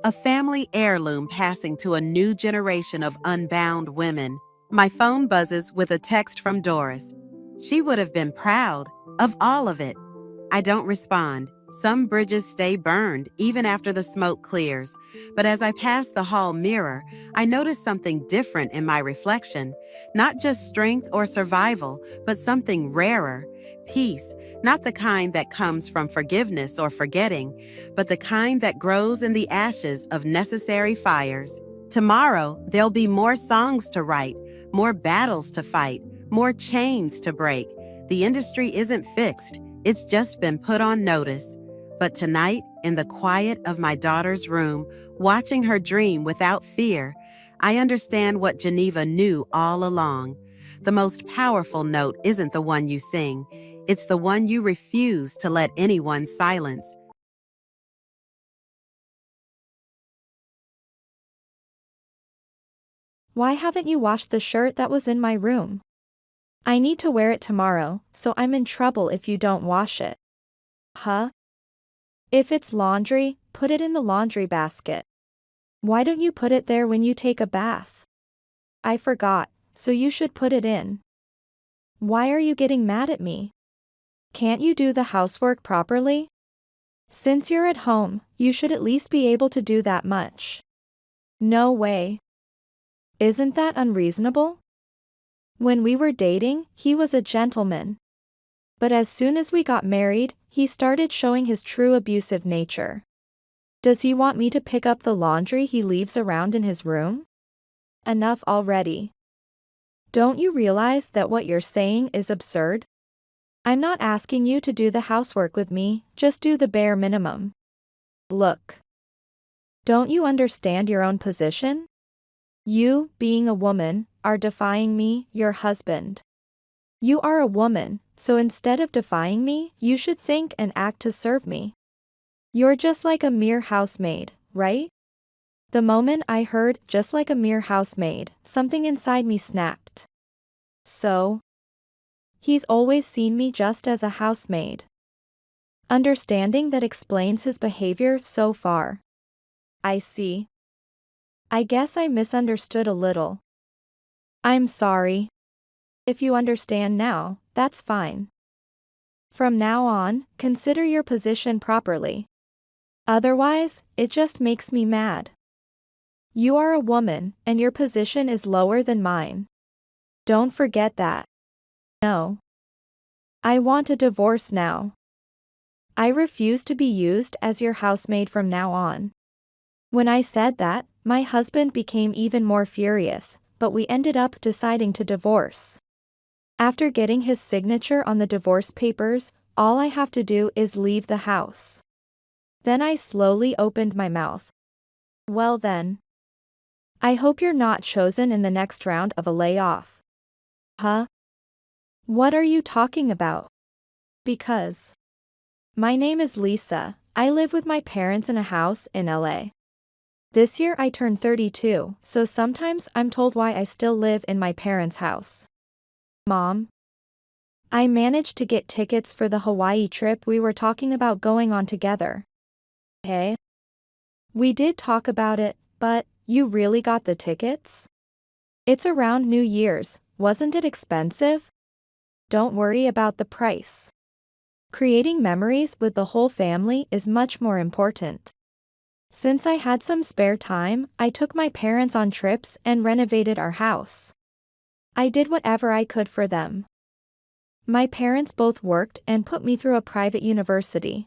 A family heirloom passing to a new generation of unbound women. My phone buzzes with a text from Doris. She would have been proud of all of it. I don't respond. Some bridges stay burned even after the smoke clears. But as I pass the hall mirror, I notice something different in my reflection. Not just strength or survival, but something rarer. Peace, not the kind that comes from forgiveness or forgetting, but the kind that grows in the ashes of necessary fires. Tomorrow, there'll be more songs to write, more battles to fight, more chains to break. The industry isn't fixed, it's just been put on notice. But tonight, in the quiet of my daughter's room, watching her dream without fear, I understand what Geneva knew all along. The most powerful note isn't the one you sing, it's the one you refuse to let anyone silence. Why haven't you washed the shirt that was in my room? I need to wear it tomorrow, so I'm in trouble if you don't wash it. Huh? If it's laundry, put it in the laundry basket. Why don't you put it there when you take a bath? I forgot, so you should put it in. Why are you getting mad at me? Can't you do the housework properly? Since you're at home, you should at least be able to do that much. No way. Isn't that unreasonable? When we were dating, he was a gentleman. But as soon as we got married, he started showing his true abusive nature. Does he want me to pick up the laundry he leaves around in his room? Enough already. Don't you realize that what you're saying is absurd? I'm not asking you to do the housework with me, just do the bare minimum. Look. Don't you understand your own position? You, being a woman, are defying me, your husband. You are a woman, so instead of defying me, you should think and act to serve me. You're just like a mere housemaid, right? The moment I heard just like a mere housemaid, something inside me snapped. So? He's always seen me just as a housemaid. Understanding that explains his behavior so far. I see. I guess I misunderstood a little. I'm sorry. If you understand now, that's fine. From now on, consider your position properly. Otherwise, it just makes me mad. You are a woman, and your position is lower than mine. Don't forget that. No. I want a divorce now. I refuse to be used as your housemaid from now on. When I said that, my husband became even more furious, but we ended up deciding to divorce. After getting his signature on the divorce papers, all I have to do is leave the house. Then I slowly opened my mouth. Well then. I hope you're not chosen in the next round of a layoff. Huh? What are you talking about? Because. My name is Lisa, I live with my parents in a house in LA. This year I turned 32, so sometimes I'm told why I still live in my parents' house. Mom? I managed to get tickets for the Hawaii trip we were talking about going on together. Hey? We did talk about it, but you really got the tickets? It's around New Year's, wasn't it expensive? Don't worry about the price. Creating memories with the whole family is much more important. Since I had some spare time, I took my parents on trips and renovated our house. I did whatever I could for them. My parents both worked and put me through a private university.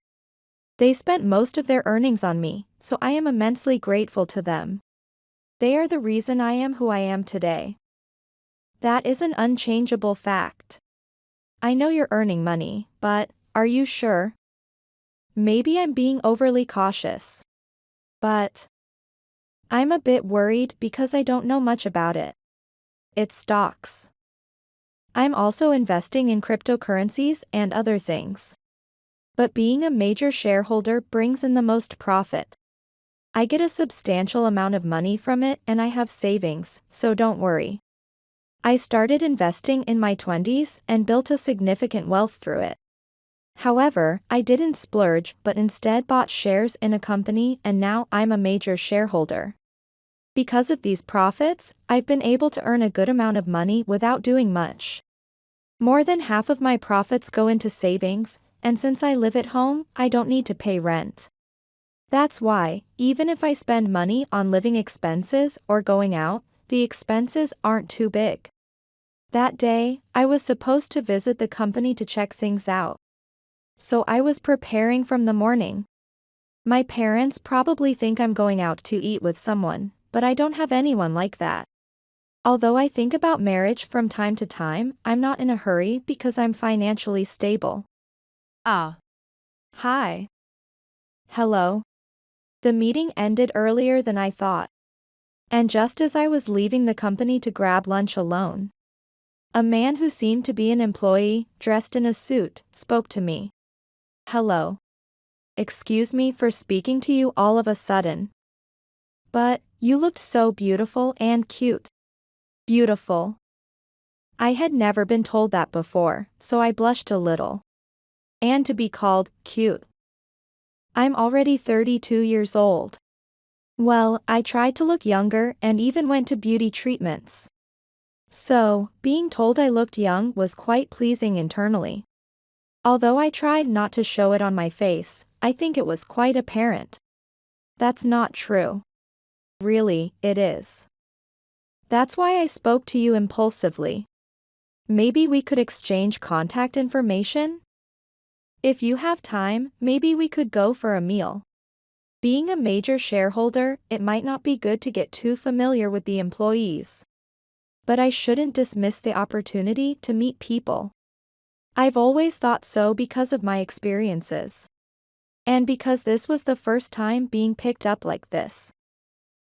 They spent most of their earnings on me, so I am immensely grateful to them. They are the reason I am who I am today. That is an unchangeable fact. I know you're earning money, but, are you sure? Maybe I'm being overly cautious. But I'm a bit worried because I don't know much about it. it's stocks. I'm also investing in cryptocurrencies and other things. But being a major shareholder brings in the most profit. I get a substantial amount of money from it and I have savings, so don't worry. I started investing in my 20s and built a significant wealth through it. However, I didn't splurge but instead bought shares in a company and now I'm a major shareholder. Because of these profits, I've been able to earn a good amount of money without doing much. More than half of my profits go into savings, and since I live at home, I don't need to pay rent. That's why, even if I spend money on living expenses or going out, the expenses aren't too big. That day, I was supposed to visit the company to check things out. So I was preparing from the morning. My parents probably think I'm going out to eat with someone, but I don't have anyone like that. Although I think about marriage from time to time, I'm not in a hurry because I'm financially stable. Ah. Hi. Hello. The meeting ended earlier than I thought. And just as I was leaving the company to grab lunch alone, a man who seemed to be an employee, dressed in a suit, spoke to me. Hello. Excuse me for speaking to you all of a sudden. But, you looked so beautiful and cute. Beautiful. I had never been told that before, so I blushed a little. And to be called cute. I'm already 32 years old. Well, I tried to look younger and even went to beauty treatments. So, being told I looked young was quite pleasing internally. Although I tried not to show it on my face, I think it was quite apparent. That's not true. Really, it is. That's why I spoke to you impulsively. Maybe we could exchange contact information? If you have time, maybe we could go for a meal. Being a major shareholder, it might not be good to get too familiar with the employees. But I shouldn't dismiss the opportunity to meet people. I've always thought so because of my experiences. And because this was the first time being picked up like this.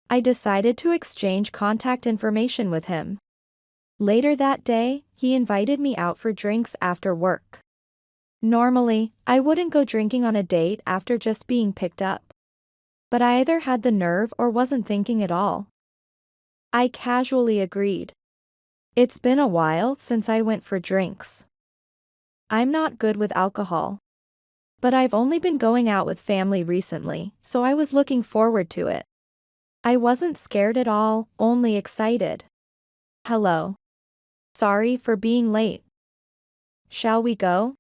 I decided to exchange contact information with him. Later that day, he invited me out for drinks after work. Normally, I wouldn't go drinking on a date after just being picked up. But I either had the nerve or wasn't thinking at all. I casually agreed. It's been a while since I went for drinks. I'm not good with alcohol. But I've only been going out with family recently, so I was looking forward to it. I wasn't scared at all, only excited. Hello. Sorry for being late. Shall we go?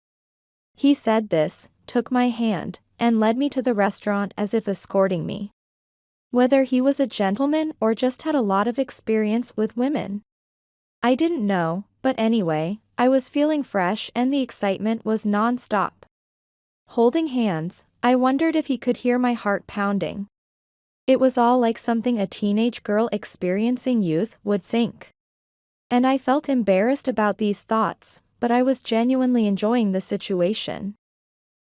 He said this, took my hand, and led me to the restaurant as if escorting me. Whether he was a gentleman or just had a lot of experience with women, I didn't know, but anyway, I was feeling fresh and the excitement was non-stop. Holding hands, I wondered if he could hear my heart pounding. It was all like something a teenage girl experiencing youth would think. And I felt embarrassed about these thoughts, but I was genuinely enjoying the situation.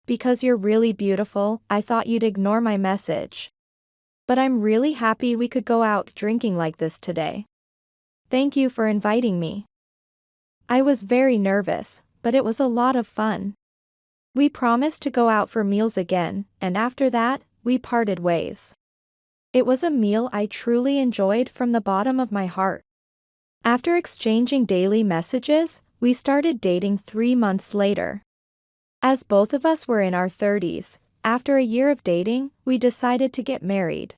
Because you're really beautiful, I thought you'd ignore my message. But I'm really happy we could go out drinking like this today. Thank you for inviting me. I was very nervous, but it was a lot of fun. We promised to go out for meals again, and after that, we parted ways. It was a meal I truly enjoyed from the bottom of my heart. After exchanging daily messages, we started dating 3 months later. As both of us were in our 30s, after a year of dating, we decided to get married.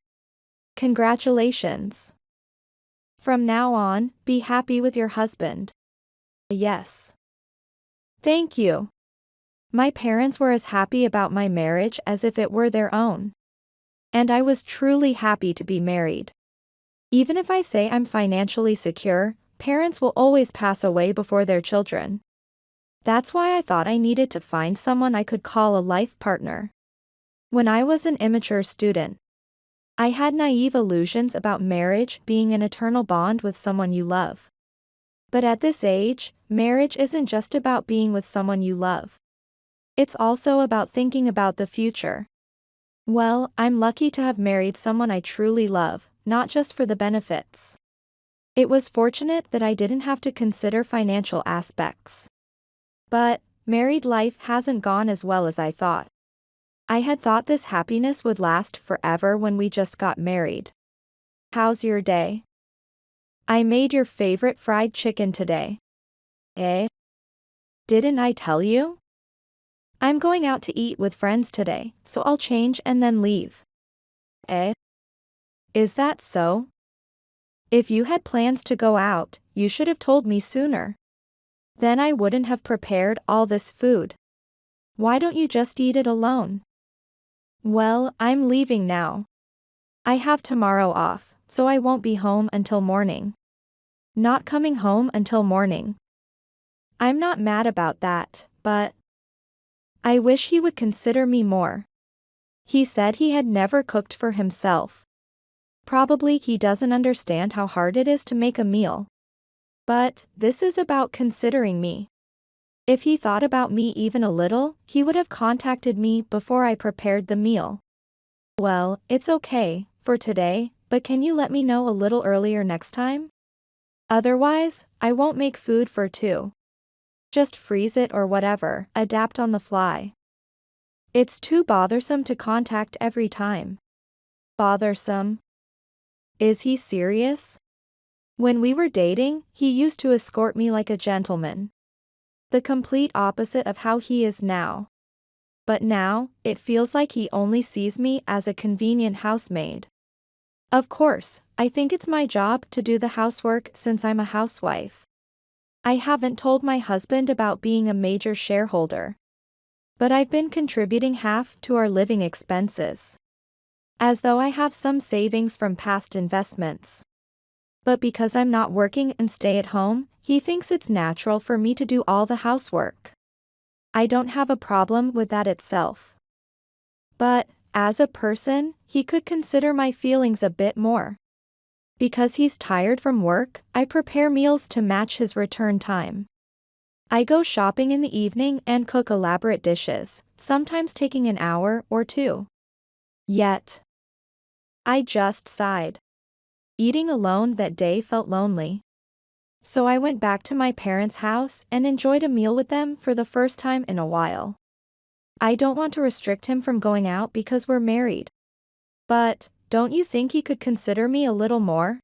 Congratulations. From now on, be happy with your husband. Yes. Thank you. My parents were as happy about my marriage as if it were their own. And I was truly happy to be married. Even if I say I'm financially secure, parents will always pass away before their children. That's why I thought I needed to find someone I could call a life partner. When I was an immature student, I had naive illusions about marriage being an eternal bond with someone you love. But at this age, marriage isn't just about being with someone you love. It's also about thinking about the future. Well, I'm lucky to have married someone I truly love, not just for the benefits. It was fortunate that I didn't have to consider financial aspects. But married life hasn't gone as well as I thought. I had thought this happiness would last forever when we just got married. How's your day? I made your favorite fried chicken today. Eh? Didn't I tell you? I'm going out to eat with friends today, so I'll change and then leave. Eh? Is that so? If you had plans to go out, you should have told me sooner. Then I wouldn't have prepared all this food. Why don't you just eat it alone? Well, I'm leaving now. I have tomorrow off, so I won't be home until morning. Not coming home until morning. I'm not mad about that, but I wish he would consider me more. He said he had never cooked for himself. Probably he doesn't understand how hard it is to make a meal. But this is about considering me. If he thought about me even a little, he would have contacted me before I prepared the meal. Well, it's okay for today, but can you let me know a little earlier next time? Otherwise, I won't make food for two. Just freeze it or whatever, adapt on the fly. It's too bothersome to contact every time. Bothersome? Is he serious? When we were dating, he used to escort me like a gentleman. The complete opposite of how he is now. But now, it feels like he only sees me as a convenient housemaid. Of course, I think it's my job to do the housework since I'm a housewife. I haven't told my husband about being a major shareholder. But I've been contributing half to our living expenses. As though I have some savings from past investments. But because I'm not working and stay at home, he thinks it's natural for me to do all the housework. I don't have a problem with that itself. But, as a person, he could consider my feelings a bit more. Because he's tired from work, I prepare meals to match his return time. I go shopping in the evening and cook elaborate dishes, sometimes taking an hour or two. Yet, I just sighed. Eating alone that day felt lonely. So I went back to my parents' house and enjoyed a meal with them for the first time in a while. I don't want to restrict him from going out because we're married. But, don't you think he could consider me a little more?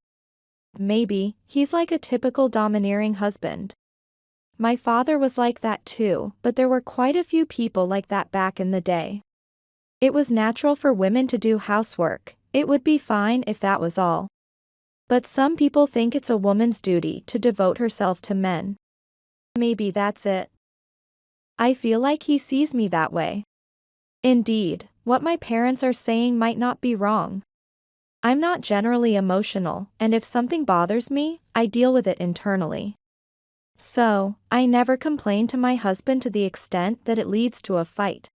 Maybe, he's like a typical domineering husband. My father was like that too, but there were quite a few people like that back in the day. It was natural for women to do housework, it would be fine if that was all. But some people think it's a woman's duty to devote herself to men. Maybe that's it. I feel like he sees me that way. Indeed, what my parents are saying might not be wrong. I'm not generally emotional, and if something bothers me, I deal with it internally. So, I never complain to my husband to the extent that it leads to a fight.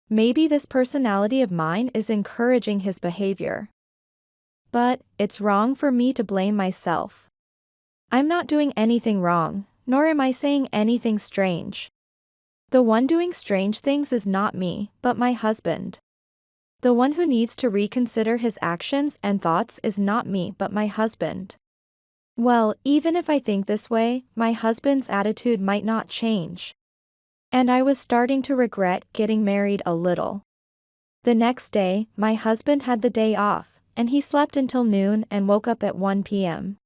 Maybe this personality of mine is encouraging his behavior. But, it's wrong for me to blame myself. I'm not doing anything wrong, nor am I saying anything strange. The one doing strange things is not me, but my husband. The one who needs to reconsider his actions and thoughts is not me, but my husband. Well, even if I think this way, my husband's attitude might not change. And I was starting to regret getting married a little. The next day, my husband had the day off, and he slept until noon and woke up at 1 p.m.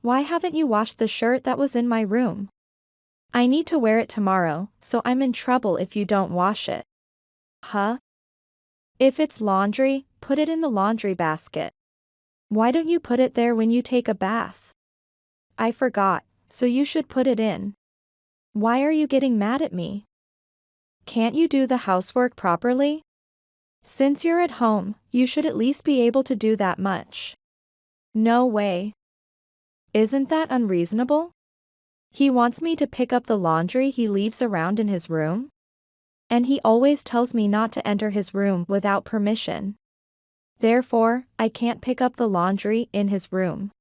Why haven't you washed the shirt that was in my room? I need to wear it tomorrow, so I'm in trouble if you don't wash it. Huh? If it's laundry, put it in the laundry basket. Why don't you put it there when you take a bath? I forgot, so you should put it in. Why are you getting mad at me? Can't you do the housework properly? Since you're at home, you should at least be able to do that much. No way. Isn't that unreasonable? He wants me to pick up the laundry he leaves around in his room? And he always tells me not to enter his room without permission. Therefore, I can't pick up the laundry in his room.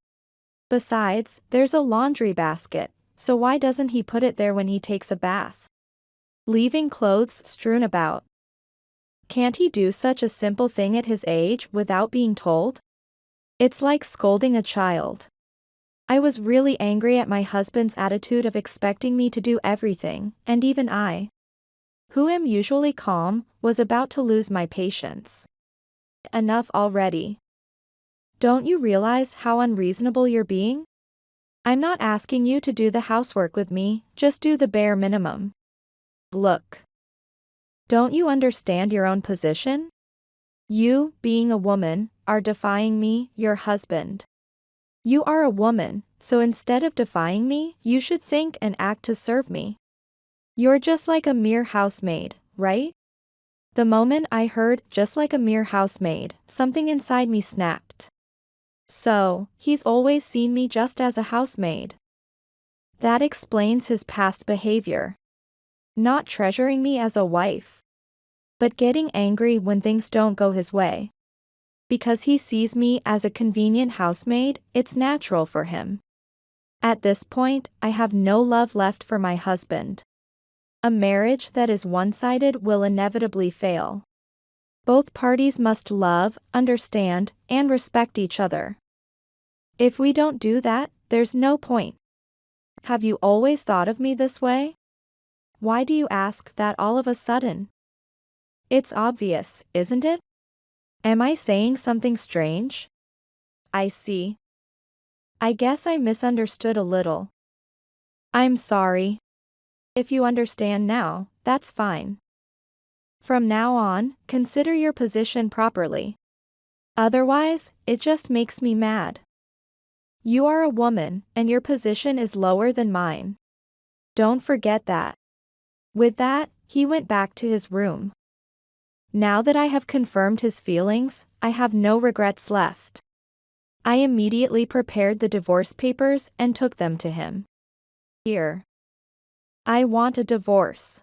Besides, there's a laundry basket, so why doesn't he put it there when he takes a bath? Leaving clothes strewn about. Can't he do such a simple thing at his age without being told? It's like scolding a child. I was really angry at my husband's attitude of expecting me to do everything, and even I, who am usually calm, was about to lose my patience. Enough already. Don't you realize how unreasonable you're being? I'm not asking you to do the housework with me, just do the bare minimum. Look. Don't you understand your own position? You, being a woman, are defying me, your husband. You are a woman, so instead of defying me, you should think and act to serve me. You're just like a mere housemaid, right? The moment I heard just like a mere housemaid, something inside me snapped. So, he's always seen me just as a housemaid. That explains his past behavior. Not treasuring me as a wife, but getting angry when things don't go his way. Because he sees me as a convenient housemaid, it's natural for him. At this point, I have no love left for my husband. A marriage that is one-sided will inevitably fail. Both parties must love, understand, and respect each other. If we don't do that, there's no point. Have you always thought of me this way? Why do you ask that all of a sudden? It's obvious, isn't it? Am I saying something strange? I see. I guess I misunderstood a little. I'm sorry. If you understand now, that's fine. From now on, consider your position properly. Otherwise, it just makes me mad. You are a woman, and your position is lower than mine. Don't forget that. With that, he went back to his room. Now that I have confirmed his feelings, I have no regrets left. I immediately prepared the divorce papers and took them to him. Here. I want a divorce.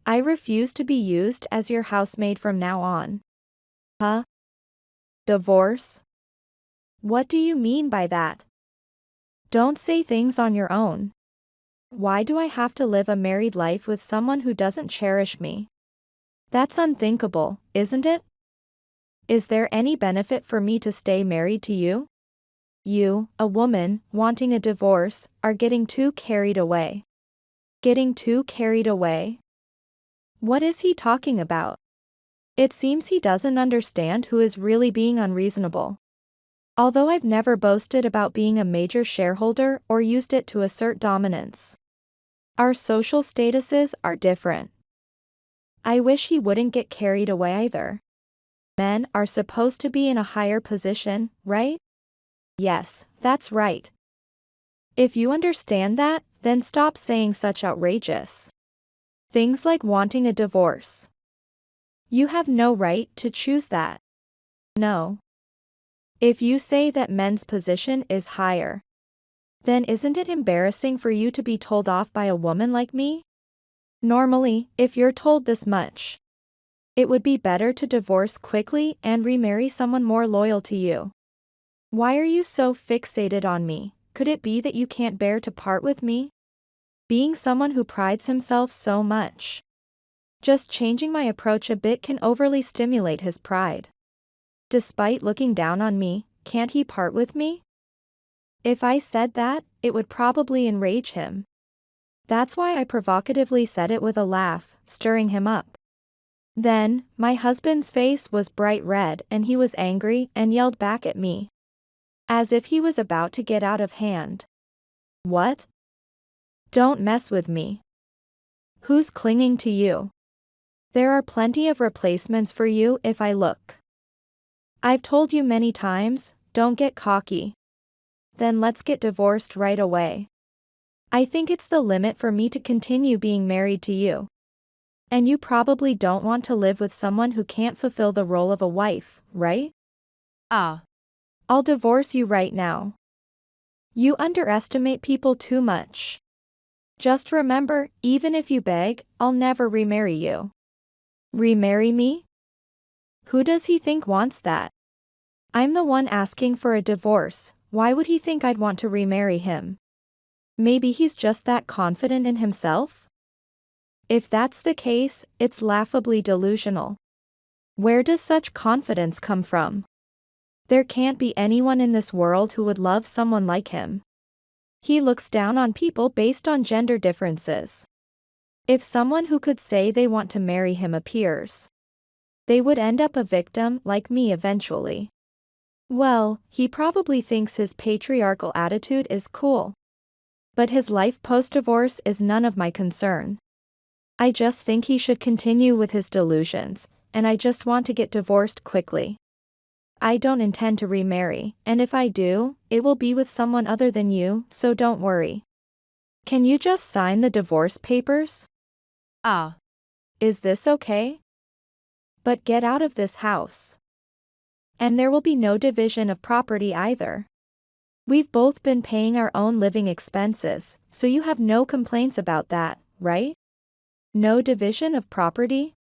I refuse to be used as your housemaid from now on. Huh? Divorce? What do you mean by that? Don't say things on your own. Why do I have to live a married life with someone who doesn't cherish me? That's unthinkable, isn't it? Is there any benefit for me to stay married to you? You, a woman, wanting a divorce, are getting too carried away. Getting too carried away? What is he talking about? It seems he doesn't understand who is really being unreasonable. Although I've never boasted about being a major shareholder or used it to assert dominance. Our social statuses are different. I wish he wouldn't get carried away either. Men are supposed to be in a higher position, right? Yes, that's right. If you understand that, then stop saying such outrageous things like wanting a divorce. You have no right to choose that. No. If you say that men's position is higher, then isn't it embarrassing for you to be told off by a woman like me? Normally, if you're told this much, it would be better to divorce quickly and remarry someone more loyal to you. Why are you so fixated on me? Could it be that you can't bear to part with me? Being someone who prides himself so much. Just changing my approach a bit can overly stimulate his pride. Despite looking down on me, can't he part with me? If I said that, it would probably enrage him. That's why I provocatively said it with a laugh, stirring him up. Then, my husband's face was bright red and he was angry and yelled back at me. As if he was about to get out of hand. What? Don't mess with me. Who's clinging to you? There are plenty of replacements for you if I look. I've told you many times, don't get cocky. Then let's get divorced right away. I think it's the limit for me to continue being married to you. And you probably don't want to live with someone who can't fulfill the role of a wife, right? I'll divorce you right now. You underestimate people too much. Just remember, even if you beg, I'll never remarry you. Remarry me? Who does he think wants that? I'm the one asking for a divorce, why would he think I'd want to remarry him? Maybe he's just that confident in himself? If that's the case, it's laughably delusional. Where does such confidence come from? There can't be anyone in this world who would love someone like him. He looks down on people based on gender differences. If someone who could say they want to marry him appears, they would end up a victim like me eventually. Well, he probably thinks his patriarchal attitude is cool. But his life post-divorce is none of my concern. I just think he should continue with his delusions, and I just want to get divorced quickly. I don't intend to remarry, and if I do, it will be with someone other than you, so don't worry. Can you just sign the divorce papers? Is this okay? But get out of this house. And there will be no division of property either. We've both been paying our own living expenses, so you have no complaints about that, right? No division of property?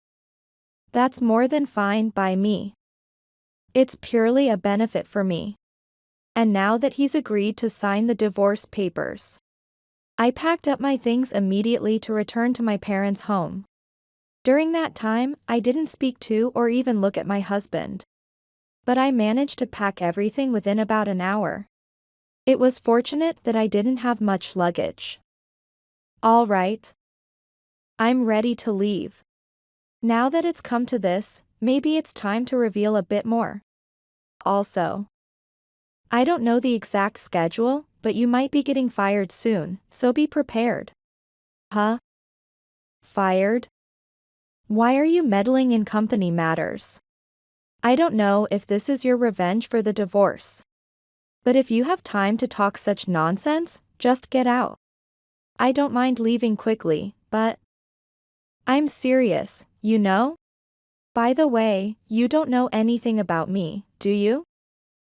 That's more than fine by me. It's purely a benefit for me. And now that he's agreed to sign the divorce papers, I packed up my things immediately to return to my parents' home. During that time, I didn't speak to or even look at my husband. But I managed to pack everything within about an hour. It was fortunate that I didn't have much luggage. All right. I'm ready to leave. Now that it's come to this, maybe it's time to reveal a bit more. Also, I don't know the exact schedule, but you might be getting fired soon, so be prepared. Huh? Fired? Why are you meddling in company matters? I don't know if this is your revenge for the divorce. But if you have time to talk such nonsense, just get out. I don't mind leaving quickly, but I'm serious, you know? By the way, you don't know anything about me, do you?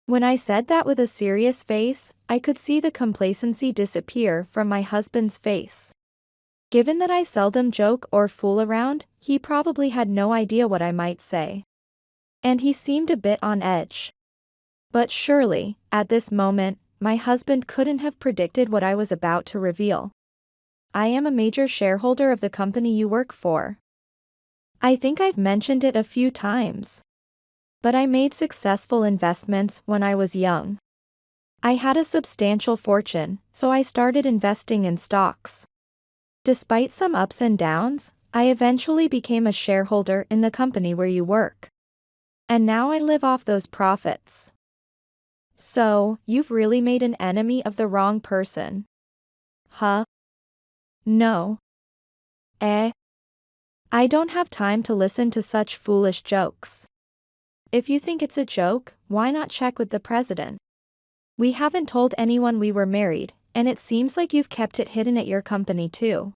When I said that with a serious face, I could see the complacency disappear from my husband's face. Given that I seldom joke or fool around, he probably had no idea what I might say. And he seemed a bit on edge. But surely, at this moment, my husband couldn't have predicted what I was about to reveal. I am a major shareholder of the company you work for. I think I've mentioned it a few times. But I made successful investments when I was young. I had a substantial fortune, so I started investing in stocks. Despite some ups and downs, I eventually became a shareholder in the company where you work. And now I live off those profits. So, you've really made an enemy of the wrong person. Huh? No. I don't have time to listen to such foolish jokes. If you think it's a joke, why not check with the president? We haven't told anyone we were married, and it seems like you've kept it hidden at your company too.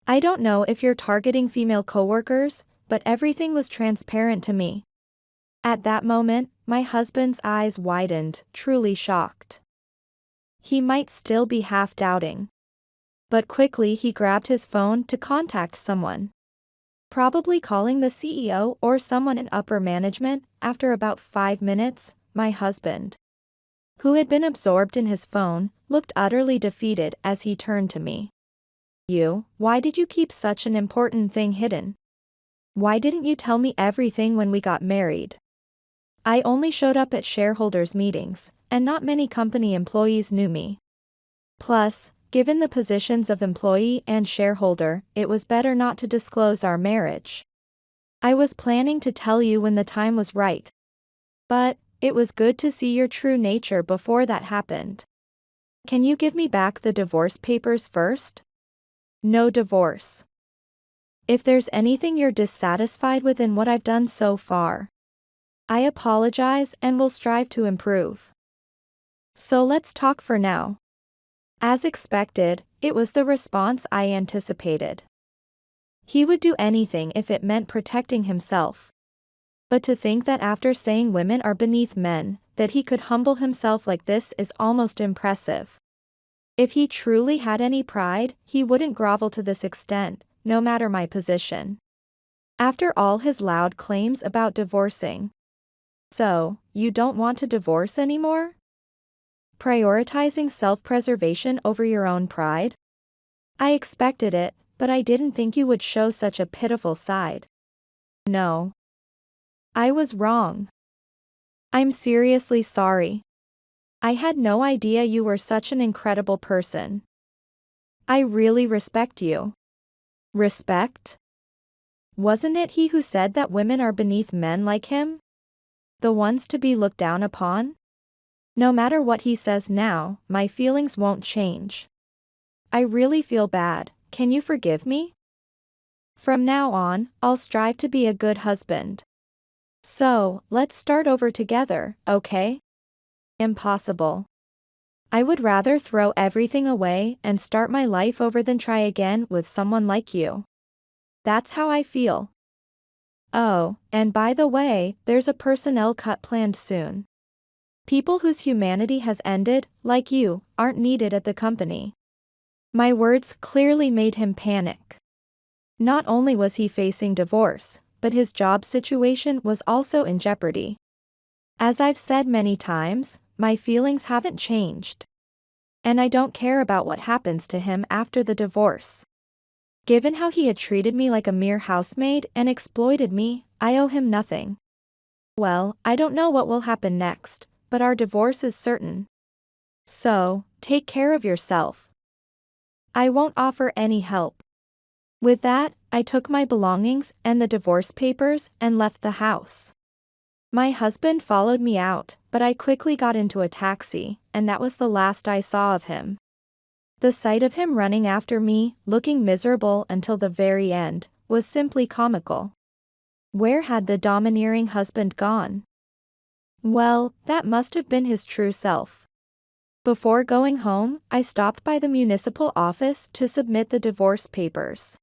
I don't know if you're targeting female coworkers, but everything was transparent to me. At that moment, my husband's eyes widened, truly shocked. He might still be half doubting. But quickly he grabbed his phone to contact someone. Probably calling the CEO or someone in upper management. After about 5 minutes, my husband, who had been absorbed in his phone, looked utterly defeated as he turned to me. Why did you keep such an important thing hidden? Why didn't you tell me everything when we got married? I only showed up at shareholders' meetings, and not many company employees knew me. Plus, given the positions of employee and shareholder, it was better not to disclose our marriage. I was planning to tell you when the time was right. But it was good to see your true nature before that happened. Can you give me back the divorce papers first? No divorce. If there's anything you're dissatisfied with in what I've done so far, I apologize and will strive to improve. So let's talk for now. As expected, it was the response I anticipated. He would do anything if it meant protecting himself. But to think that after saying women are beneath men, that he could humble himself like this is almost impressive. If he truly had any pride, he wouldn't grovel to this extent, no matter my position. After all his loud claims about divorcing. So, you don't want to divorce anymore? Prioritizing self-preservation over your own pride? I expected it, but I didn't think you would show such a pitiful side. No. I was wrong. I'm seriously sorry. I had no idea you were such an incredible person. I really respect you. Respect? Wasn't it he who said that women are beneath men like him? The ones to be looked down upon? No matter what he says now, my feelings won't change. I really feel bad. Can you forgive me? From now on, I'll strive to be a good husband. So, let's start over together, okay? Impossible. I would rather throw everything away and start my life over than try again with someone like you. That's how I feel. Oh, and by the way, there's a personnel cut planned soon. People whose humanity has ended, like you, aren't needed at the company. My words clearly made him panic. Not only was he facing divorce, but his job situation was also in jeopardy. As I've said many times, my feelings haven't changed. And I don't care about what happens to him after the divorce. Given how he had treated me like a mere housemaid and exploited me, I owe him nothing. Well, I don't know what will happen next, but our divorce is certain. So, take care of yourself. I won't offer any help. With that, I took my belongings and the divorce papers and left the house. My husband followed me out, but I quickly got into a taxi, and that was the last I saw of him. The sight of him running after me, looking miserable until the very end, was simply comical. Where had the domineering husband gone? Well, that must have been his true self. Before going home, I stopped by the municipal office to submit the divorce papers.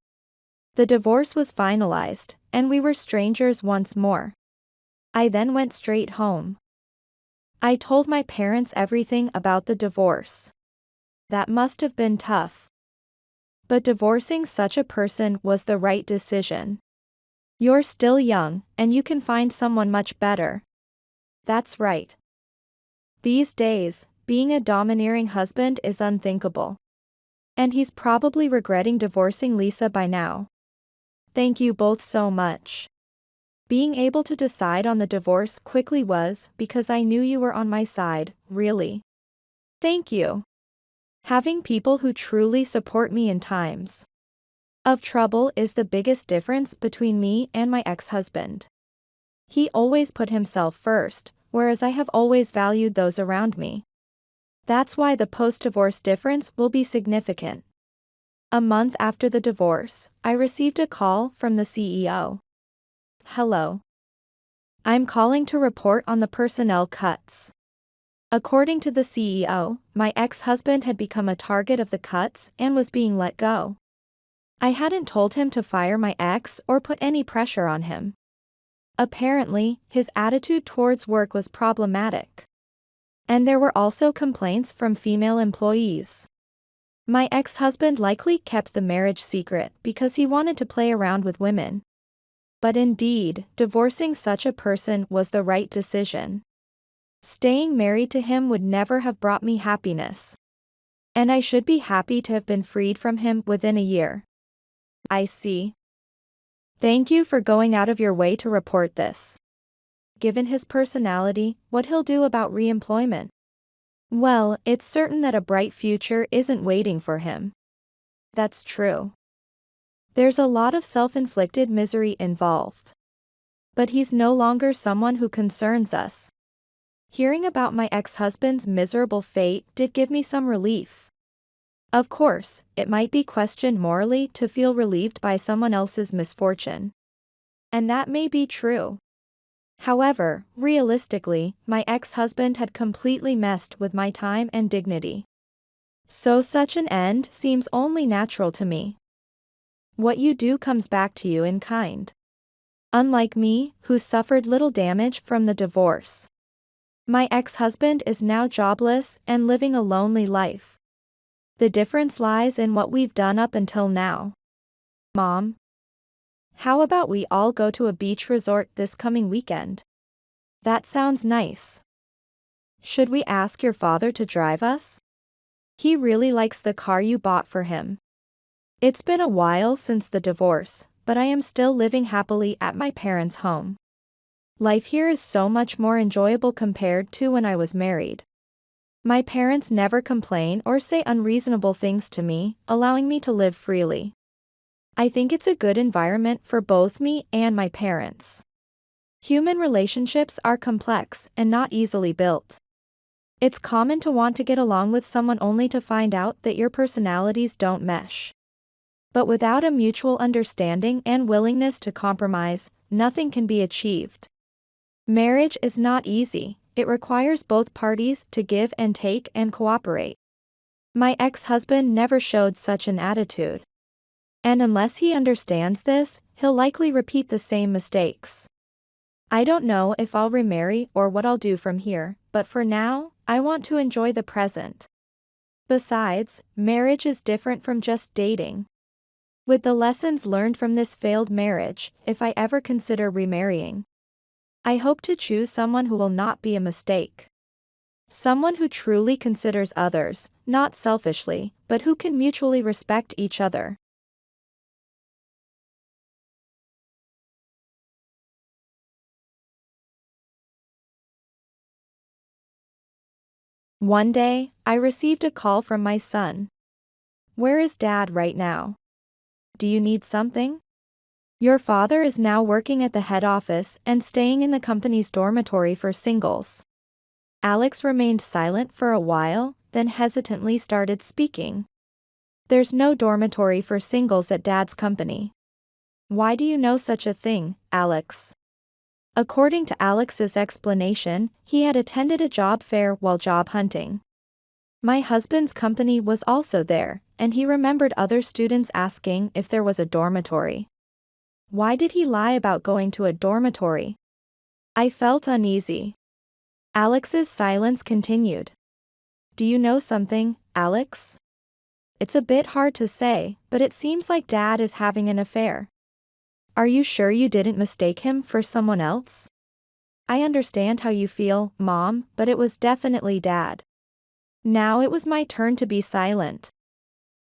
The divorce was finalized, and we were strangers once more. I then went straight home. I told my parents everything about the divorce. That must have been tough. But divorcing such a person was the right decision. You're still young, and you can find someone much better. That's right. These days, being a domineering husband is unthinkable. And he's probably regretting divorcing Lisa by now. Thank you both so much. Being able to decide on the divorce quickly was because I knew you were on my side, really. Thank you. Having people who truly support me in times of trouble is the biggest difference between me and my ex-husband. He always put himself first, whereas I have always valued those around me. That's why the post-divorce difference will be significant. A month after the divorce, I received a call from the CEO. Hello. I'm calling to report on the personnel cuts. According to the CEO, my ex-husband had become a target of the cuts and was being let go. I hadn't told him to fire my ex or put any pressure on him. Apparently, his attitude towards work was problematic. And there were also complaints from female employees. My ex-husband likely kept the marriage secret because he wanted to play around with women. But indeed, divorcing such a person was the right decision. Staying married to him would never have brought me happiness. And I should be happy to have been freed from him within a year. I see. Thank you for going out of your way to report this. Given his personality, what he'll do about re-employment? Well, it's certain that a bright future isn't waiting for him. That's true. There's a lot of self-inflicted misery involved. But he's no longer someone who concerns us. Hearing about my ex-husband's miserable fate did give me some relief. Of course, it might be questioned morally to feel relieved by someone else's misfortune. And that may be true. However, realistically, my ex-husband had completely messed with my time and dignity. So such an end seems only natural to me. What you do comes back to you in kind. Unlike me, who suffered little damage from the divorce. My ex-husband is now jobless and living a lonely life. The difference lies in what we've done up until now. Mom, how about we all go to a beach resort this coming weekend? That sounds nice. Should we ask your father to drive us? He really likes the car you bought for him. It's been a while since the divorce, but I am still living happily at my parents' home. Life here is so much more enjoyable compared to when I was married. My parents never complain or say unreasonable things to me, allowing me to live freely. I think it's a good environment for both me and my parents. Human relationships are complex and not easily built. It's common to want to get along with someone only to find out that your personalities don't mesh. But without a mutual understanding and willingness to compromise, nothing can be achieved. Marriage is not easy, it requires both parties to give and take and cooperate. My ex-husband never showed such an attitude. And unless he understands this, he'll likely repeat the same mistakes. I don't know if I'll remarry or what I'll do from here, but for now, I want to enjoy the present. Besides, marriage is different from just dating. With the lessons learned from this failed marriage, if I ever consider remarrying, I hope to choose someone who will not be a mistake. Someone who truly considers others, not selfishly, but who can mutually respect each other. One day, I received a call from my son. "Where is Dad right now? Do you need something? Your father is now working at the head office and staying in the company's dormitory for singles." Alex remained silent for a while, then hesitantly started speaking. "There's no dormitory for singles at Dad's company." "Why do you know such a thing, Alex?" According to Alex's explanation, he had attended a job fair while job hunting. My husband's company was also there, and he remembered other students asking if there was a dormitory. Why did he lie about going to a dormitory? I felt uneasy. Alex's silence continued. "Do you know something, Alex? It's a bit hard to say, but it seems like Dad is having an affair. Are you sure you didn't mistake him for someone else?" "I understand how you feel, Mom, but it was definitely Dad." Now it was my turn to be silent.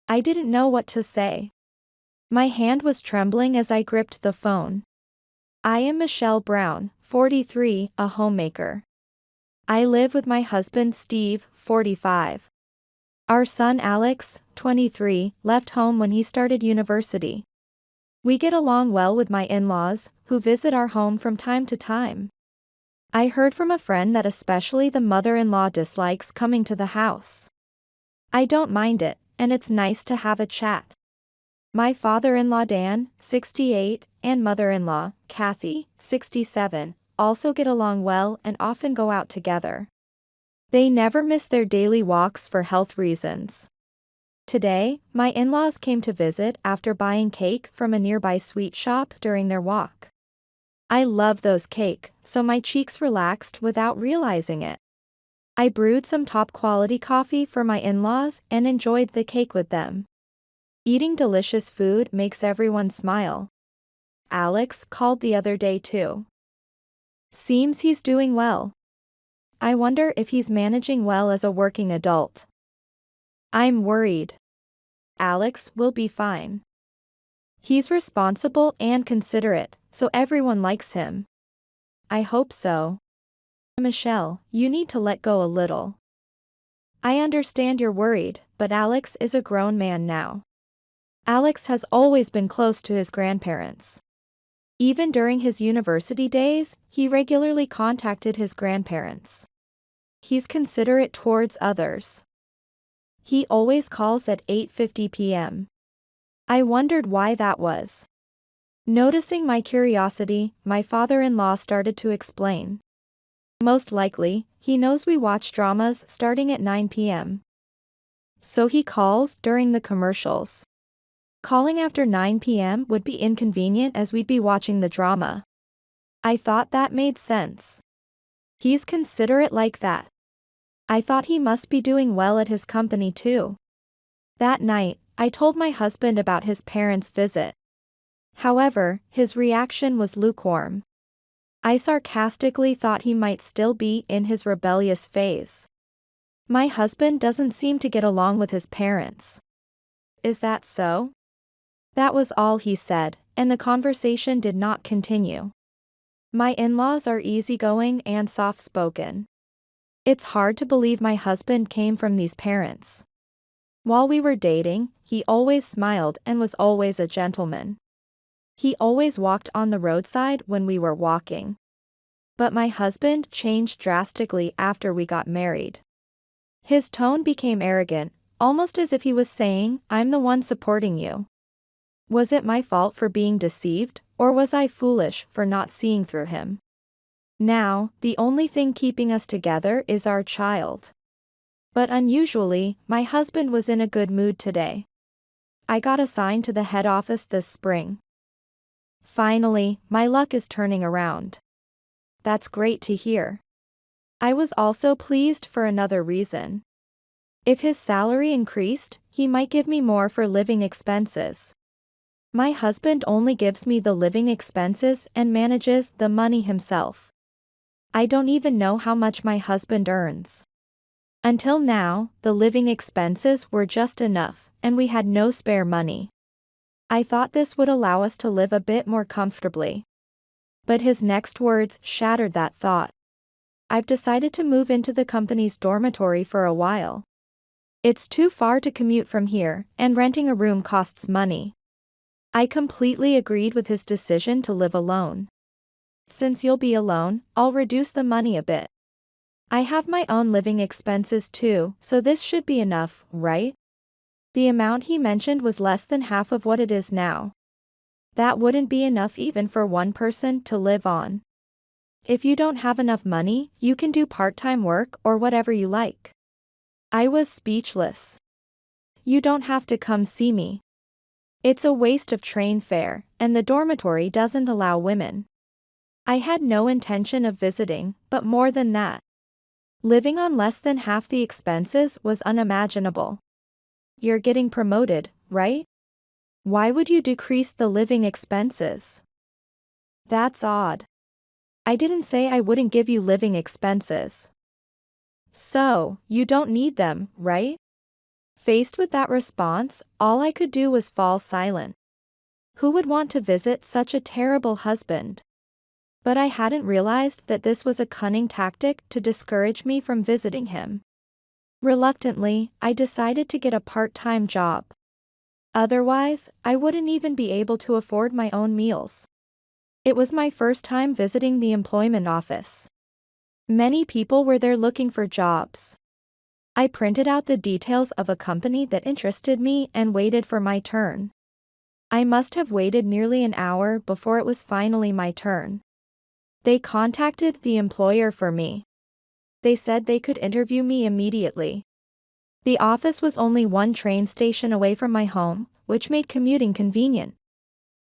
I didn't know what to say. My hand was trembling as I gripped the phone. "I am Michelle Brown, 43, a homemaker. I live with my husband Steve, 45. Our son Alex, 23, left home when he started university. We get along well with my in-laws, who visit our home from time to time. I heard from a friend that especially the mother-in-law dislikes coming to the house. I don't mind it, and it's nice to have a chat. My father-in-law Dan, 68, and mother-in-law, Kathy, 67, also get along well and often go out together. They never miss their daily walks for health reasons. Today, my in-laws came to visit after buying cake from a nearby sweet shop during their walk. I love those cake, so my cheeks relaxed without realizing it. I brewed some top-quality coffee for my in-laws and enjoyed the cake with them. Eating delicious food makes everyone smile. Alex called the other day too. Seems he's doing well. I wonder if he's managing well as a working adult. I'm worried. Alex will be fine. He's responsible and considerate, so everyone likes him. I hope so. Michelle, you need to let go a little. I understand you're worried, but Alex is a grown man now. Alex has always been close to his grandparents. Even during his university days, he regularly contacted his grandparents. He's considerate towards others. He always calls at 8:50 p.m. I wondered why that was. Noticing my curiosity, my father-in-law started to explain. Most likely, he knows we watch dramas starting at 9 p.m. So he calls during the commercials. Calling after 9 p.m. would be inconvenient as we'd be watching the drama. I thought that made sense. He's considerate like that. I thought he must be doing well at his company too. That night, I told my husband about his parents' visit. However, his reaction was lukewarm. I sarcastically thought he might still be in his rebellious phase. My husband doesn't seem to get along with his parents. Is that so? That was all he said, and the conversation did not continue. My in-laws are easygoing and soft-spoken. It's hard to believe my husband came from these parents. While we were dating, he always smiled and was always a gentleman. He always walked on the roadside when we were walking. But my husband changed drastically after we got married. His tone became arrogant, almost as if he was saying, "I'm the one supporting you." Was it my fault for being deceived, or was I foolish for not seeing through him? Now, the only thing keeping us together is our child. But unusually, my husband was in a good mood today. I got assigned to the head office this spring. Finally, my luck is turning around. That's great to hear. I was also pleased for another reason. If his salary increased, he might give me more for living expenses. My husband only gives me the living expenses and manages the money himself. I don't even know how much my husband earns. Until now, the living expenses were just enough, and we had no spare money. I thought this would allow us to live a bit more comfortably. But his next words shattered that thought. I've decided to move into the company's dormitory for a while. It's too far to commute from here, and renting a room costs money. I completely agreed with his decision to live alone. Since you'll be alone, I'll reduce the money a bit. I have my own living expenses too, so this should be enough, right? The amount he mentioned was less than half of what it is now. That wouldn't be enough even for one person to live on. If you don't have enough money, you can do part-time work or whatever you like. I was speechless. You don't have to come see me. It's a waste of train fare, and the dormitory doesn't allow women. I had no intention of visiting, but more than that. Living on less than half the expenses was unimaginable. You're getting promoted, right? Why would you decrease the living expenses? That's odd. I didn't say I wouldn't give you living expenses. So, you don't need them, right? Faced with that response, all I could do was fall silent. Who would want to visit such a terrible husband? But I hadn't realized that this was a cunning tactic to discourage me from visiting him. Reluctantly, I decided to get a part-time job. Otherwise, I wouldn't even be able to afford my own meals. It was my first time visiting the employment office. Many people were there looking for jobs. I printed out the details of a company that interested me and waited for my turn. I must have waited nearly an hour before it was finally my turn. They contacted the employer for me. They said they could interview me immediately. The office was only one train station away from my home, which made commuting convenient.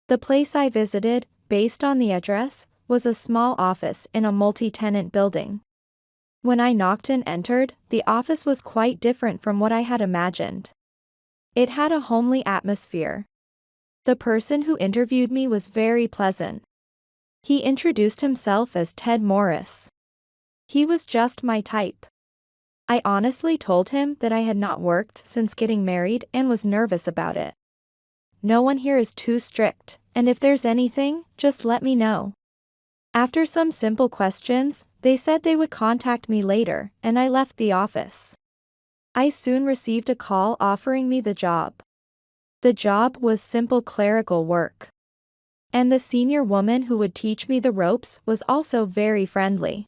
The place I visited, based on the address, was a small office in a multi-tenant building. When I knocked and entered, the office was quite different from what I had imagined. It had a homely atmosphere. The person who interviewed me was very pleasant. He introduced himself as Ted Morris. He was just my type. I honestly told him that I had not worked since getting married and was nervous about it. No one here is too strict, and if there's anything, just let me know. After some simple questions, they said they would contact me later, and I left the office. I soon received a call offering me the job. The job was simple clerical work. And the senior woman who would teach me the ropes was also very friendly.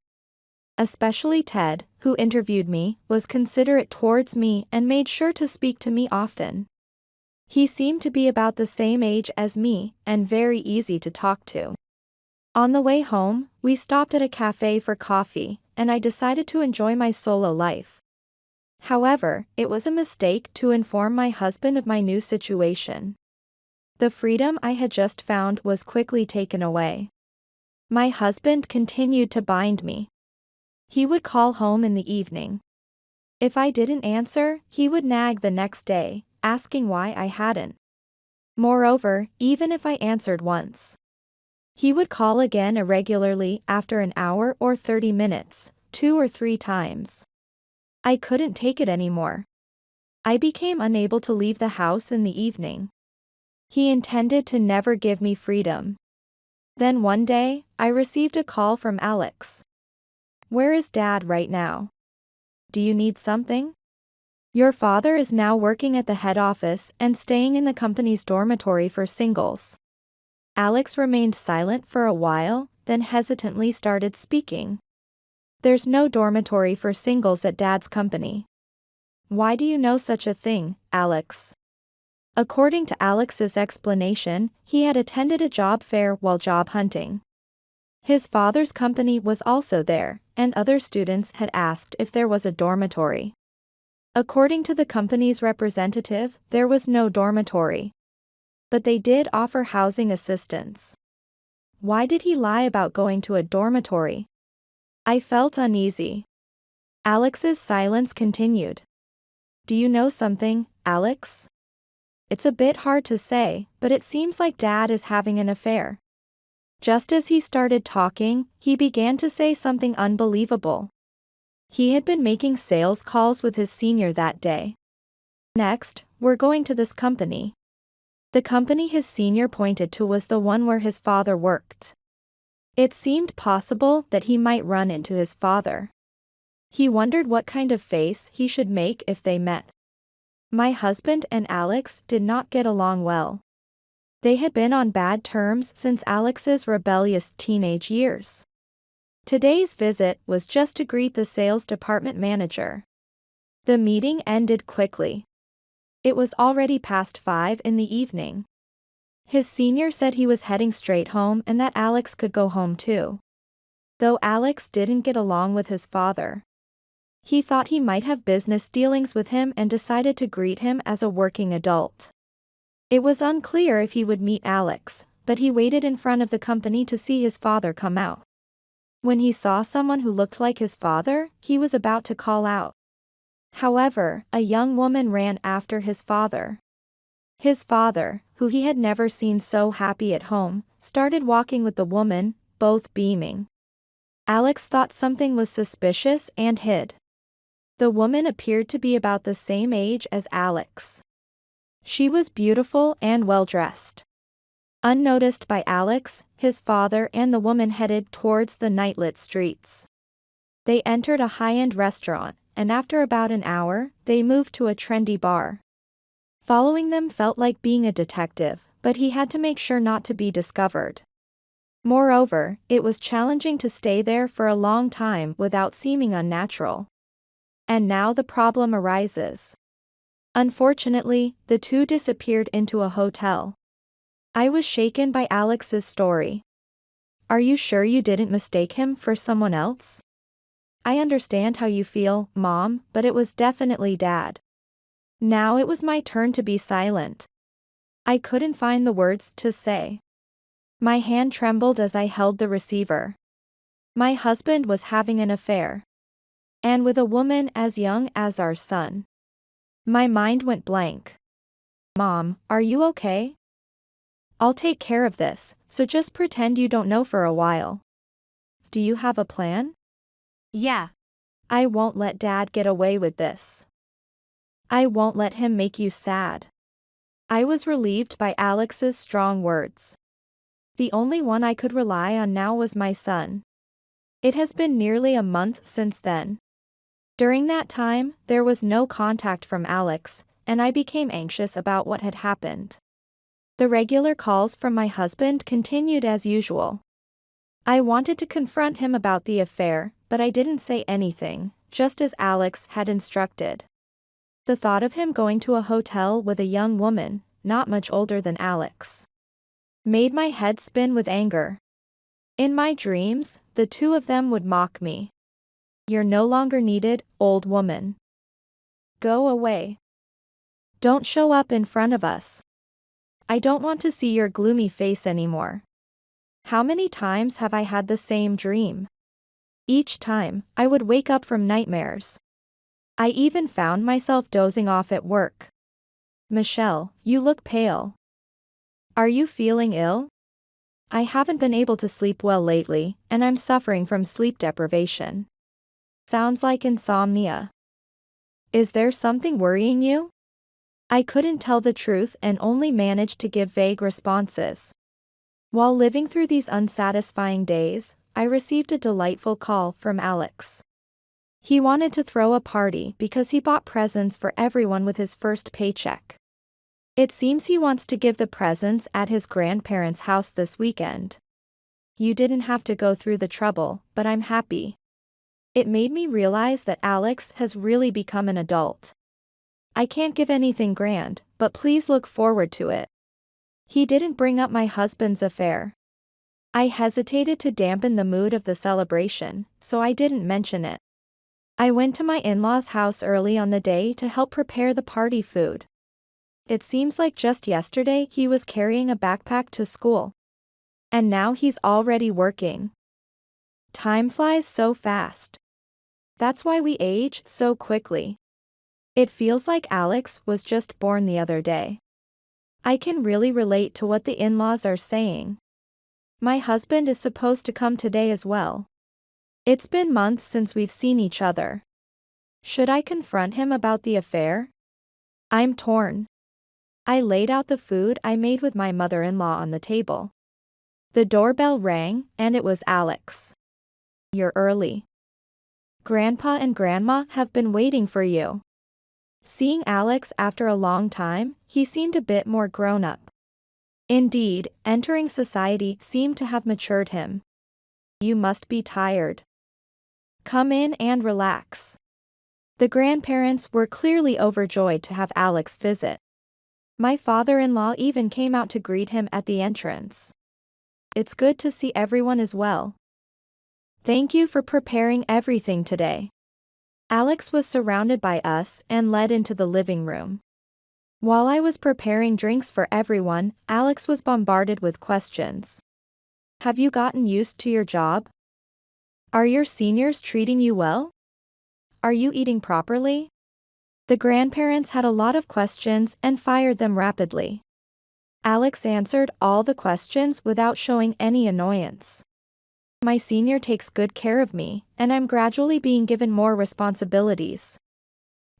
Especially Ted, who interviewed me, was considerate towards me and made sure to speak to me often. He seemed to be about the same age as me and very easy to talk to. On the way home, we stopped at a cafe for coffee, and I decided to enjoy my solo life. However, it was a mistake to inform my husband of my new situation. The freedom I had just found was quickly taken away. My husband continued to bind me. He would call home in the evening. If I didn't answer, he would nag the next day, asking why I hadn't. Moreover, even if I answered once, he would call again irregularly after an hour or 30 minutes, 2 or 3 times. I couldn't take it anymore. I became unable to leave the house in the evening. He intended to never give me freedom. Then one day, I received a call from Alex. Where is Dad right now? Do you need something? Your father is now working at the head office and staying in the company's dormitory for singles. Alex remained silent for a while, then hesitantly started speaking. There's no dormitory for singles at Dad's company. Why do you know such a thing, Alex? According to Alex's explanation, he had attended a job fair while job hunting. His father's company was also there, and other students had asked if there was a dormitory. According to the company's representative, there was no dormitory. But they did offer housing assistance. Why did he lie about going to a dormitory? I felt uneasy. Alex's silence continued. Do you know something, Alex? It's a bit hard to say, but it seems like Dad is having an affair. Just as he started talking, he began to say something unbelievable. He had been making sales calls with his senior that day. Next, we're going to this company. The company his senior pointed to was the one where his father worked. It seemed possible that he might run into his father. He wondered what kind of face he should make if they met. My husband and Alex did not get along well. They had been on bad terms since Alex's rebellious teenage years. Today's visit was just to greet the sales department manager. The meeting ended quickly. It was already past 5 in the evening. His senior said he was heading straight home and that Alex could go home too. Though Alex didn't get along with his father. He thought he might have business dealings with him and decided to greet him as a working adult. It was unclear if he would meet Alex, but he waited in front of the company to see his father come out. When he saw someone who looked like his father, he was about to call out. However, a young woman ran after his father. His father, who he had never seen so happy at home, started walking with the woman, both beaming. Alex thought something was suspicious and hid. The woman appeared to be about the same age as Alex. She was beautiful and well-dressed. Unnoticed by Alex, his father and the woman headed towards the nightlit streets. They entered a high-end restaurant, and after about an hour, they moved to a trendy bar. Following them felt like being a detective, but he had to make sure not to be discovered. Moreover, it was challenging to stay there for a long time without seeming unnatural. And now the problem arises. Unfortunately, the two disappeared into a hotel. I was shaken by Alex's story. Are you sure you didn't mistake him for someone else? I understand how you feel, Mom, but it was definitely Dad. Now it was my turn to be silent. I couldn't find the words to say. My hand trembled as I held the receiver. My husband was having an affair. And with a woman as young as our son. My mind went blank. Mom, are you okay? I'll take care of this, so just pretend you don't know for a while. Do you have a plan? Yeah. I won't let Dad get away with this. I won't let him make you sad. I was relieved by Alex's strong words. The only one I could rely on now was my son. It has been nearly a month since then. During that time, there was no contact from Alex, and I became anxious about what had happened. The regular calls from my husband continued as usual. I wanted to confront him about the affair, but I didn't say anything, just as Alex had instructed. The thought of him going to a hotel with a young woman, not much older than Alex, made my head spin with anger. In my dreams, the two of them would mock me. You're no longer needed, old woman. Go away. Don't show up in front of us. I don't want to see your gloomy face anymore. How many times have I had the same dream? Each time, I would wake up from nightmares. I even found myself dozing off at work. Michelle, you look pale. Are you feeling ill? I haven't been able to sleep well lately, and I'm suffering from sleep deprivation. Sounds like insomnia. Is there something worrying you? I couldn't tell the truth and only managed to give vague responses. While living through these unsatisfying days, I received a delightful call from Alex. He wanted to throw a party because he bought presents for everyone with his first paycheck. It seems he wants to give the presents at his grandparents' house this weekend. You didn't have to go through the trouble, but I'm happy. It made me realize that Alex has really become an adult. I can't give anything grand, but please look forward to it. He didn't bring up my husband's affair. I hesitated to dampen the mood of the celebration, so I didn't mention it. I went to my in-laws' house early on the day to help prepare the party food. It seems like just yesterday he was carrying a backpack to school. And now he's already working. Time flies so fast. That's why we age so quickly. It feels like Alex was just born the other day. I can really relate to what the in-laws are saying. My husband is supposed to come today as well. It's been months since we've seen each other. Should I confront him about the affair? I'm torn. I laid out the food I made with my mother-in-law on the table. The doorbell rang, and it was Alex. You're early. Grandpa and Grandma have been waiting for you. Seeing Alex after a long time, he seemed a bit more grown up. Indeed, entering society seemed to have matured him. You must be tired. Come in and relax. The grandparents were clearly overjoyed to have Alex visit. My father-in-law even came out to greet him at the entrance. It's good to see everyone as well. Thank you for preparing everything today. Alex was surrounded by us and led into the living room. While I was preparing drinks for everyone, Alex was bombarded with questions. Have you gotten used to your job? Are your seniors treating you well? Are you eating properly? The grandparents had a lot of questions and fired them rapidly. Alex answered all the questions without showing any annoyance. My senior takes good care of me, and I'm gradually being given more responsibilities.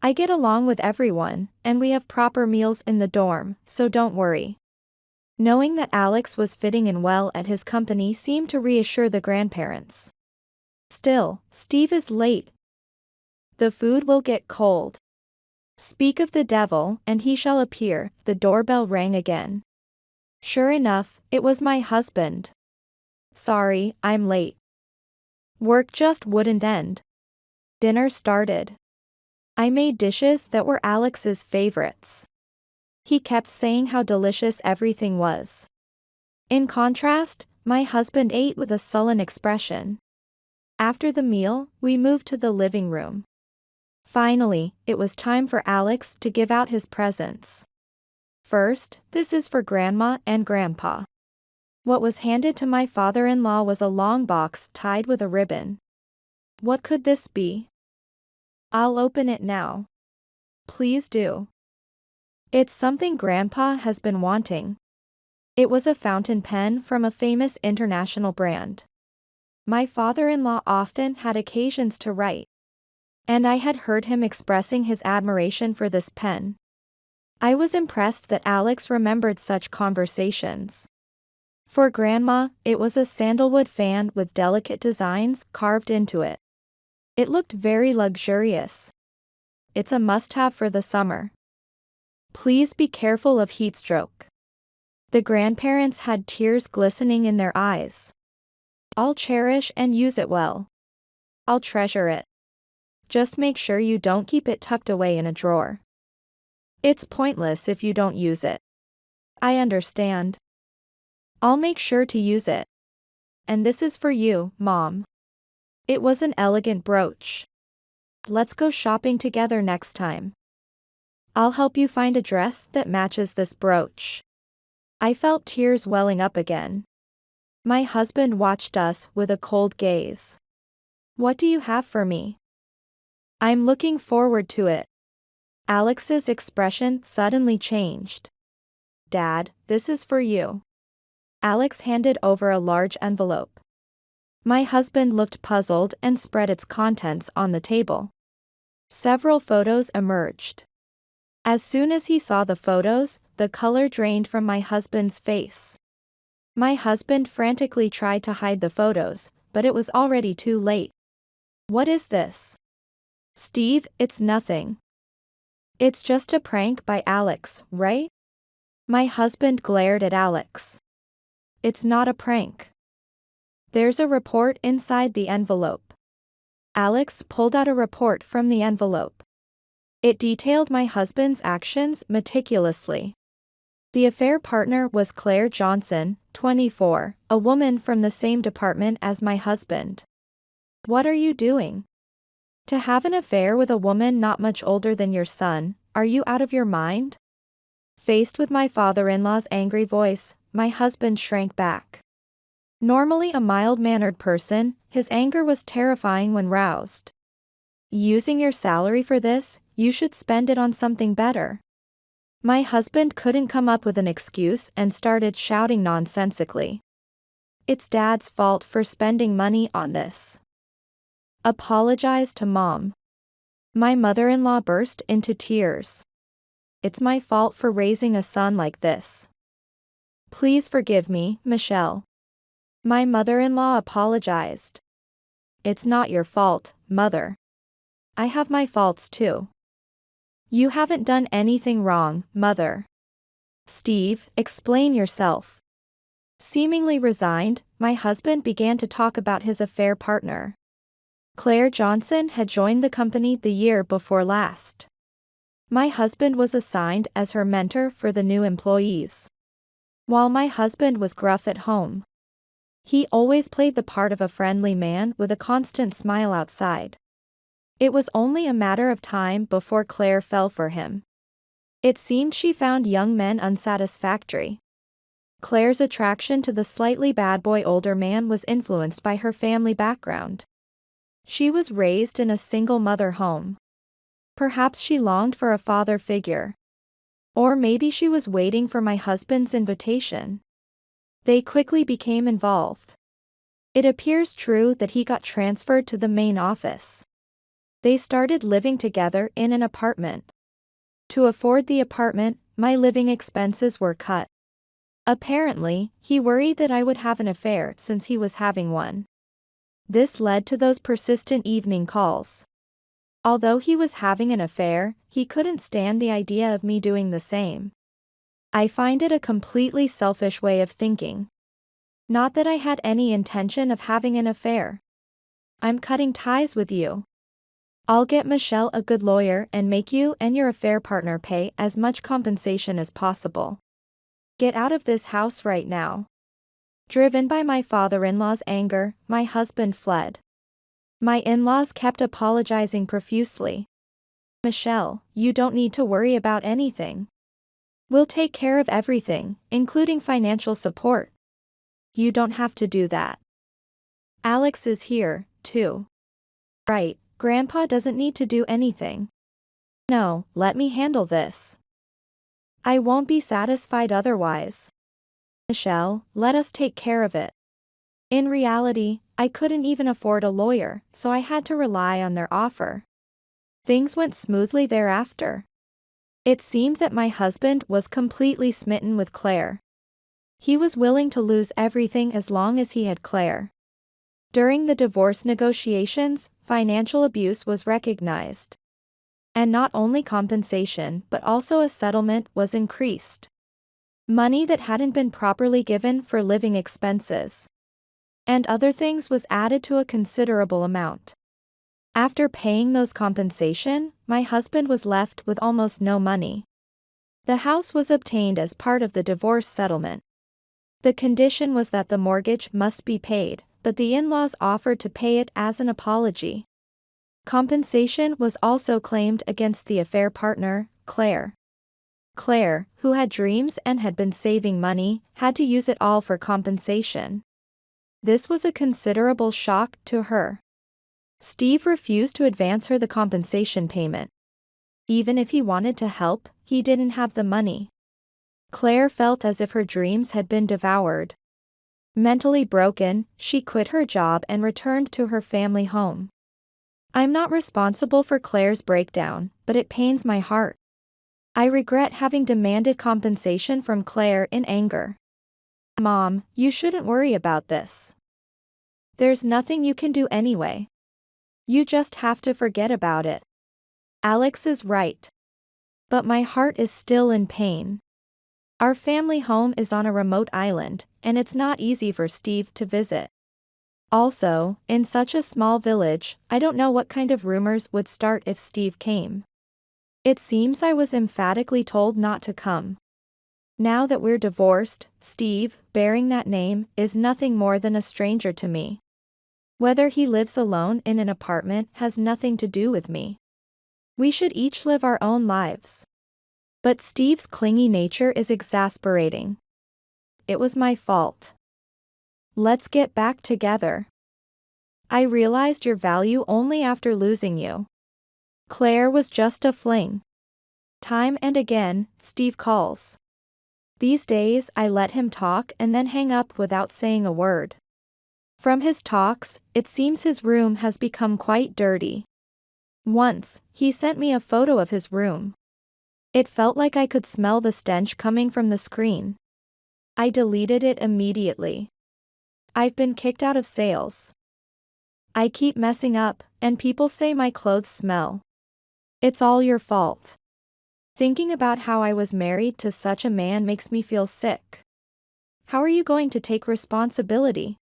I get along with everyone, and we have proper meals in the dorm, so don't worry. Knowing that Alex was fitting in well at his company seemed to reassure the grandparents. Still, Steve is late. The food will get cold. Speak of the devil, and he shall appear. The doorbell rang again. Sure enough, it was my husband. Sorry, I'm late. Work just wouldn't end. Dinner started. I made dishes that were Alex's favorites. He kept saying how delicious everything was. In contrast, my husband ate with a sullen expression. After the meal, we moved to the living room. Finally, it was time for Alex to give out his presents. First, this is for Grandma and Grandpa. What was handed to my father-in-law was a long box tied with a ribbon. What could this be? I'll open it now. Please do. It's something Grandpa has been wanting. It was a fountain pen from a famous international brand. My father-in-law often had occasions to write, and I had heard him expressing his admiration for this pen. I was impressed that Alex remembered such conversations. For Grandma, it was a sandalwood fan with delicate designs carved into it. It looked very luxurious. It's a must-have for the summer. Please be careful of heat stroke. The grandparents had tears glistening in their eyes. I'll cherish and use it well. I'll treasure it. Just make sure you don't keep it tucked away in a drawer. It's pointless if you don't use it. I understand. I'll make sure to use it. And this is for you, Mom. It was an elegant brooch. Let's go shopping together next time. I'll help you find a dress that matches this brooch. I felt tears welling up again. My husband watched us with a cold gaze. What do you have for me? I'm looking forward to it. Alex's expression suddenly changed. Dad, this is for you. Alex handed over a large envelope. My husband looked puzzled and spread its contents on the table. Several photos emerged. As soon as he saw the photos, the color drained from my husband's face. My husband frantically tried to hide the photos, but it was already too late. What is this? Steve, it's nothing. It's just a prank by Alex, right? My husband glared at Alex. It's not a prank. There's a report inside the envelope. Alex pulled out a report from the envelope. It detailed my husband's actions meticulously. The affair partner was Claire Johnson, 24, a woman from the same department as my husband. What are you doing? To have an affair with a woman not much older than your son, are you out of your mind? Faced with my father-in-law's angry voice, my husband shrank back. Normally a mild-mannered person, his anger was terrifying when roused. Using your salary for this, you should spend it on something better. My husband couldn't come up with an excuse and started shouting nonsensically. It's Dad's fault for spending money on this. Apologize to Mom. My mother-in-law burst into tears. It's my fault for raising a son like this. Please forgive me, Michelle. My mother-in-law apologized. It's not your fault, Mother. I have my faults too. You haven't done anything wrong, Mother. Steve, explain yourself. Seemingly resigned, my husband began to talk about his affair partner. Claire Johnson had joined the company the year before last. My husband was assigned as her mentor for the new employees. While my husband was gruff at home, he always played the part of a friendly man with a constant smile outside. It was only a matter of time before Claire fell for him. It seemed she found young men unsatisfactory. Claire's attraction to the slightly bad boy older man was influenced by her family background. She was raised in a single mother home. Perhaps she longed for a father figure. Or maybe she was waiting for my husband's invitation. They quickly became involved. It appears true that he got transferred to the main office. They started living together in an apartment. To afford the apartment, my living expenses were cut. Apparently, he worried that I would have an affair since he was having one. This led to those persistent evening calls. Although he was having an affair, he couldn't stand the idea of me doing the same. I find it a completely selfish way of thinking. Not that I had any intention of having an affair. I'm cutting ties with you. I'll get Michelle a good lawyer and make you and your affair partner pay as much compensation as possible. Get out of this house right now. Driven by my father-in-law's anger, my husband fled. My in-laws kept apologizing profusely. Michelle, you don't need to worry about anything. We'll take care of everything, including financial support. You don't have to do that. Alex is here, too. Right, Grandpa doesn't need to do anything. No, let me handle this. I won't be satisfied otherwise. Michelle, let us take care of it. In reality, I couldn't even afford a lawyer, so I had to rely on their offer. Things went smoothly thereafter. It seemed that my husband was completely smitten with Claire. He was willing to lose everything as long as he had Claire. During the divorce negotiations, financial abuse was recognized. And not only compensation but also a settlement was increased. Money that hadn't been properly given for living expenses and other things was added to a considerable amount. After paying those compensation, my husband was left with almost no money. The house was obtained as part of the divorce settlement. The condition was that the mortgage must be paid, but the in-laws offered to pay it as an apology. Compensation was also claimed against the affair partner, Claire. Claire, who had dreams and had been saving money, had to use it all for compensation. This was a considerable shock to her. Steve refused to advance her the compensation payment. Even if he wanted to help, he didn't have the money. Claire felt as if her dreams had been devoured. Mentally broken, she quit her job and returned to her family home. I'm not responsible for Claire's breakdown, but it pains my heart. I regret having demanded compensation from Claire in anger. Mom, you shouldn't worry about this. There's nothing you can do anyway. You just have to forget about it. Alex is right. But my heart is still in pain. Our family home is on a remote island, and it's not easy for Steve to visit. Also, in such a small village, I don't know what kind of rumors would start if Steve came. It seems I was emphatically told not to come. Now that we're divorced, Steve, bearing that name, is nothing more than a stranger to me. Whether he lives alone in an apartment has nothing to do with me. We should each live our own lives. But Steve's clingy nature is exasperating. It was my fault. Let's get back together. I realized your value only after losing you. Claire was just a fling. Time and again, Steve calls. These days I let him talk and then hang up without saying a word. From his talks, it seems his room has become quite dirty. Once, he sent me a photo of his room. It felt like I could smell the stench coming from the screen. I deleted it immediately. I've been kicked out of sales. I keep messing up, and people say my clothes smell. It's all your fault. Thinking about how I was married to such a man makes me feel sick. How are you going to take responsibility?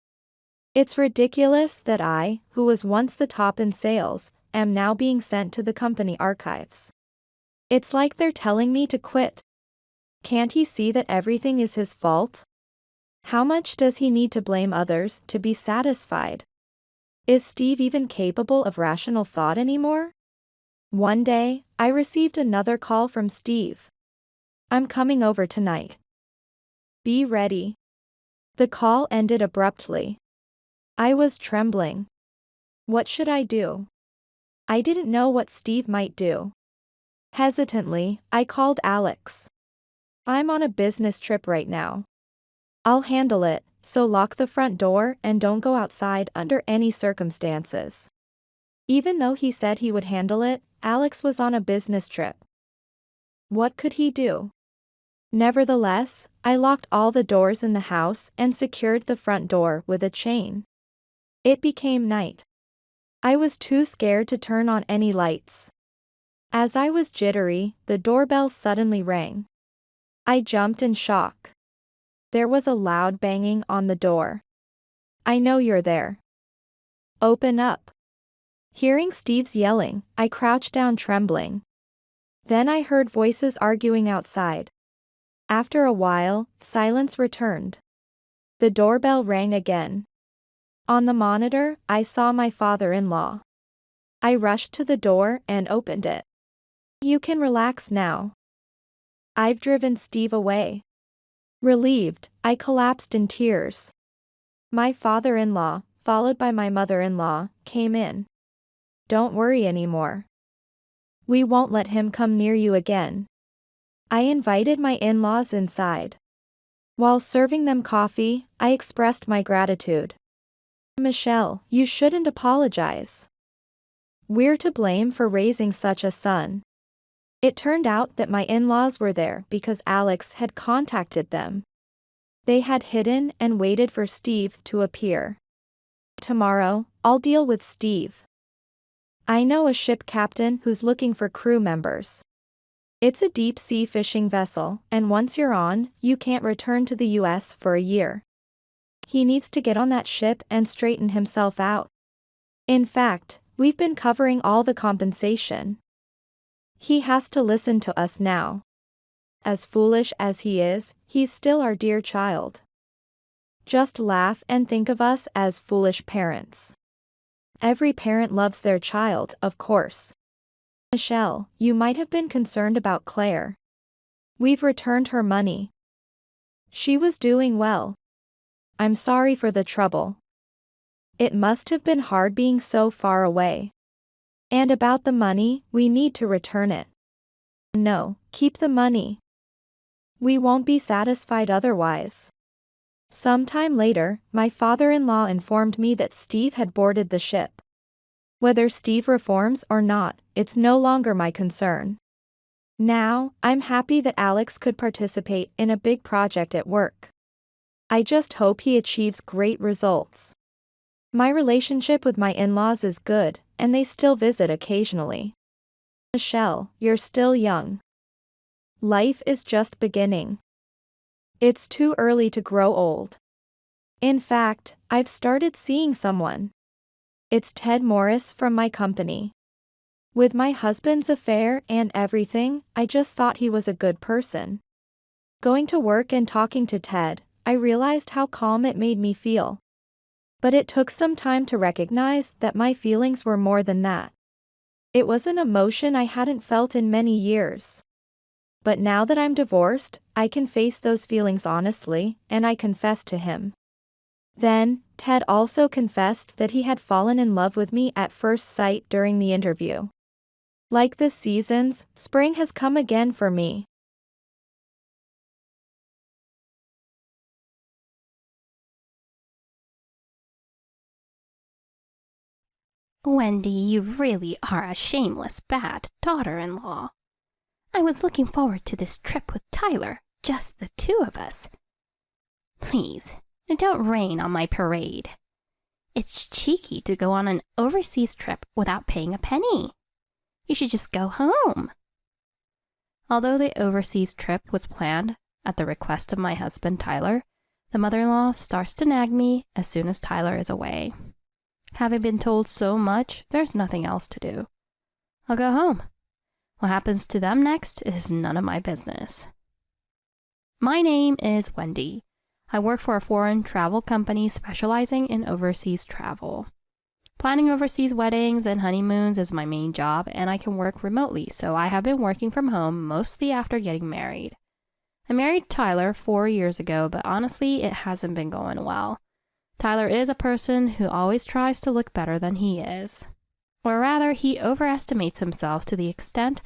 It's ridiculous that I, who was once the top in sales, am now being sent to the company archives. It's like they're telling me to quit. Can't he see that everything is his fault? How much does he need to blame others to be satisfied? Is Steve even capable of rational thought anymore? One day, I received another call from Steve. I'm coming over tonight. Be ready. The call ended abruptly. I was trembling. What should I do? I didn't know what Steve might do. Hesitantly, I called Alex. I'm on a business trip right now. I'll handle it, so lock the front door and don't go outside under any circumstances. Even though he said he would handle it, Alex was on a business trip. What could he do? Nevertheless, I locked all the doors in the house and secured the front door with a chain. It became night. I was too scared to turn on any lights. As I was jittery, the doorbell suddenly rang. I jumped in shock. There was a loud banging on the door. I know you're there. Open up. Hearing Steve's yelling, I crouched down trembling. Then I heard voices arguing outside. After a while, silence returned. The doorbell rang again. On the monitor, I saw my father-in-law. I rushed to the door and opened it. You can relax now. I've driven Steve away. Relieved, I collapsed in tears. My father-in-law, followed by my mother-in-law, came in. Don't worry anymore. We won't let him come near you again. I invited my in-laws inside. While serving them coffee, I expressed my gratitude. Michelle, you shouldn't apologize. We're to blame for raising such a son. It turned out that my in-laws were there because Alex had contacted them. They had hidden and waited for Steve to appear. Tomorrow, I'll deal with Steve. I know a ship captain who's looking for crew members. It's a deep-sea fishing vessel, and once you're on, you can't return to the US for a year. He needs to get on that ship and straighten himself out. In fact, we've been covering all the compensation. He has to listen to us now. As foolish as he is, he's still our dear child. Just laugh and think of us as foolish parents. Every parent loves their child, of course. Michelle, you might have been concerned about Claire. We've returned her money. She was doing well. I'm sorry for the trouble. It must have been hard being so far away. And about the money, we need to return it. No, keep the money. We won't be satisfied otherwise. Sometime later, my father-in-law informed me that Steve had boarded the ship. Whether Steve reforms or not, it's no longer my concern. Now, I'm happy that Alex could participate in a big project at work. I just hope he achieves great results. My relationship with my in-laws is good, and they still visit occasionally. Michelle, you're still young. Life is just beginning. It's too early to grow old. In fact, I've started seeing someone. It's Ted Morris from my company. With my husband's affair and everything, I just thought he was a good person. Going to work and talking to Ted, I realized how calm it made me feel. But it took some time to recognize that my feelings were more than that. It was an emotion I hadn't felt in many years. But now that I'm divorced, I can face those feelings honestly, and I confessed to him. Then, Ted also confessed that he had fallen in love with me at first sight during the interview. Like the seasons, spring has come again for me. Wendy, you really are a shameless bad daughter-in-law. I was looking forward to this trip with Tyler, just the two of us. Please, don't rain on my parade. It's cheeky to go on an overseas trip without paying a penny. You should just go home. Although the overseas trip was planned at the request of my husband Tyler, the mother-in-law starts to nag me as soon as Tyler is away. Having been told so much, there's nothing else to do. I'll go home. What happens to them next is none of my business. My name is Wendy. I work for a foreign travel company specializing in overseas travel. Planning overseas weddings and honeymoons is my main job, and I can work remotely, so I have been working from home mostly after getting married. I married Tyler 4 years ago, but honestly, it hasn't been going well. Tyler is a person who always tries to look better than he is. Or rather, he overestimates himself to the extent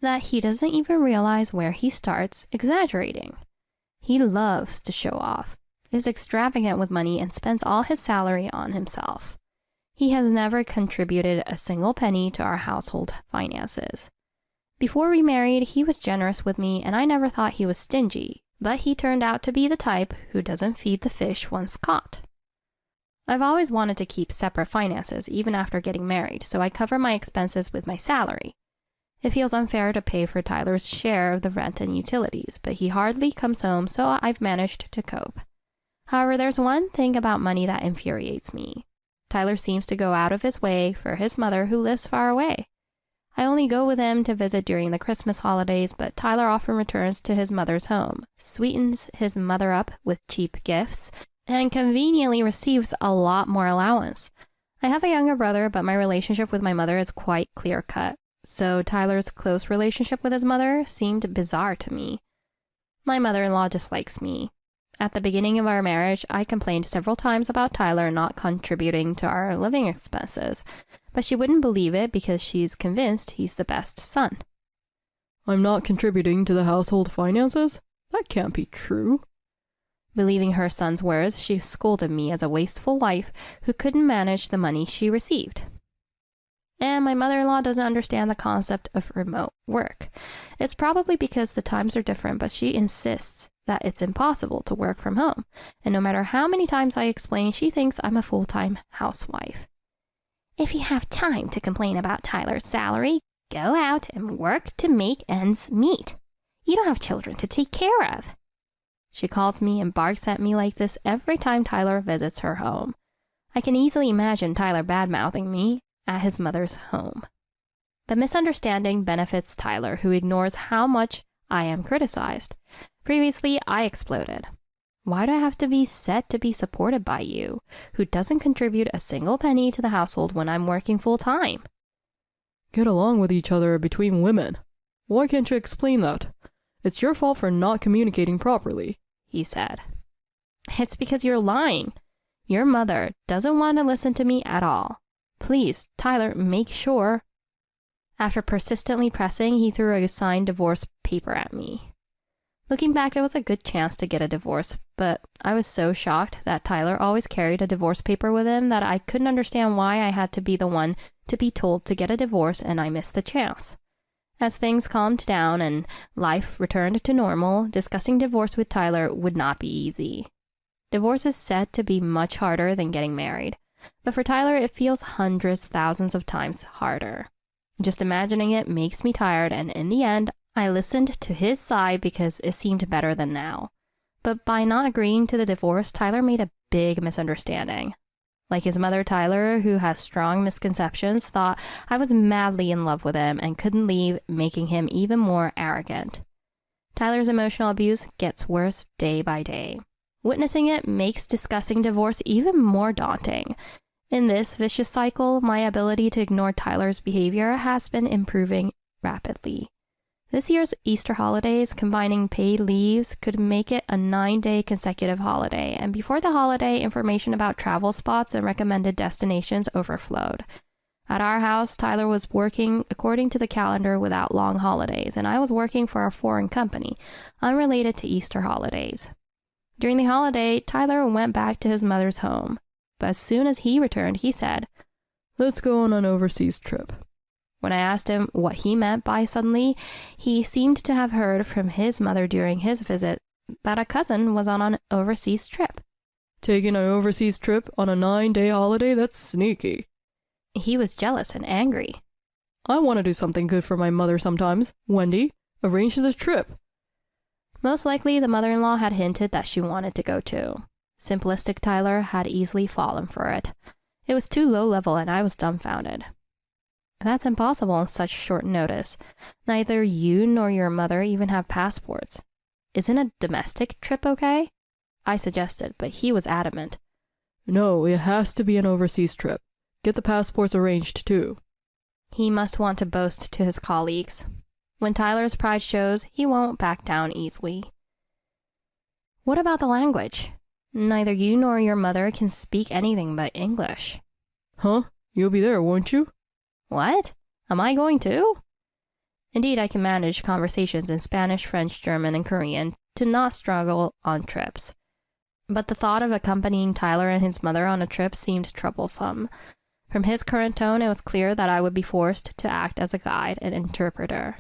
that he doesn't even realize where he starts exaggerating. He loves to show off, is extravagant with money, and spends all his salary on himself. He has never contributed a single penny to our household finances. Before we married, he was generous with me, and I never thought he was stingy, but he turned out to be the type who doesn't feed the fish once caught. I've always wanted to keep separate finances even after getting married, so I cover my expenses with my salary. It feels unfair to pay for Tyler's share of the rent and utilities, but he hardly comes home, so I've managed to cope. However, there's one thing about money that infuriates me. Tyler seems to go out of his way for his mother who lives far away. I only go with him to visit during the Christmas holidays, but Tyler often returns to his mother's home, sweetens his mother up with cheap gifts, and conveniently receives a lot more allowance. I have a younger brother, but my relationship with my mother is quite clear-cut, so Tyler's close relationship with his mother seemed bizarre to me. My mother-in-law dislikes me. At the beginning of our marriage, I complained several times about Tyler not contributing to our living expenses, but she wouldn't believe it because she's convinced he's the best son. I'm not contributing to the household finances? That can't be true. Believing her son's words, she scolded me as a wasteful wife who couldn't manage the money she received. And my mother-in-law doesn't understand the concept of remote work. It's probably because the times are different, but she insists that it's impossible to work from home. And no matter how many times I explain, she thinks I'm a full-time housewife. If you have time to complain about Tyler's salary, go out and work to make ends meet. You don't have children to take care of. She calls me and barks at me like this every time Tyler visits her home. I can easily imagine Tyler bad-mouthing me at his mother's home. The misunderstanding benefits Tyler, who ignores how much I am criticized. Previously, I exploded. Why do I have to be said to be supported by you, who doesn't contribute a single penny to the household when I'm working full-time? Get along with each other between women. Why can't you explain that? It's your fault for not communicating properly, he said. It's because you're lying. Your mother doesn't want to listen to me at all. Please, Tyler, make sure. After persistently pressing, he threw a signed divorce paper at me. Looking back, it was a good chance to get a divorce, but I was so shocked that Tyler always carried a divorce paper with him that I couldn't understand why I had to be the one to be told to get a divorce and I missed the chance. As things calmed down and life returned to normal, discussing divorce with Tyler would not be easy. Divorce is said to be much harder than getting married, but for Tyler, it feels hundreds, thousands of times harder. Just imagining it makes me tired, and in the end, I listened to his side because it seemed better than now. But by not agreeing to the divorce, Tyler made a big misunderstanding. Like his mother, Tyler, who has strong misconceptions, thought I was madly in love with him and couldn't leave, making him even more arrogant. Tyler's emotional abuse gets worse day by day. Witnessing it makes discussing divorce even more daunting. In this vicious cycle, my ability to ignore Tyler's behavior has been improving rapidly. This year's Easter holidays, combining paid leaves, could make it a 9-day consecutive holiday, and before the holiday, information about travel spots and recommended destinations overflowed. At our house, Tyler was working according to the calendar without long holidays, and I was working for a foreign company, unrelated to Easter holidays. During the holiday, Tyler went back to his mother's home, but as soon as he returned, he said, "Let's go on an overseas trip." When I asked him what he meant by suddenly, he seemed to have heard from his mother during his visit that a cousin was on an overseas trip. Taking an overseas trip on a 9-day holiday? That's sneaky. He was jealous and angry. I want to do something good for my mother sometimes. Wendy, arrange this trip. Most likely, the mother-in-law had hinted that she wanted to go too. Simplistic Tyler had easily fallen for it. It was too low level, and I was dumbfounded. That's impossible on such short notice. Neither you nor your mother even have passports. Isn't a domestic trip okay? I suggested, but he was adamant. No, it has to be an overseas trip. Get the passports arranged too. He must want to boast to his colleagues. When Tyler's pride shows, he won't back down easily. What about the language? Neither you nor your mother can speak anything but English. Huh? You'll be there, won't you? What? Am I going to? Indeed, I can manage conversations in Spanish, French, German, and Korean to not struggle on trips. But the thought of accompanying Tyler and his mother on a trip seemed troublesome. From his current tone, it was clear that I would be forced to act as a guide and interpreter.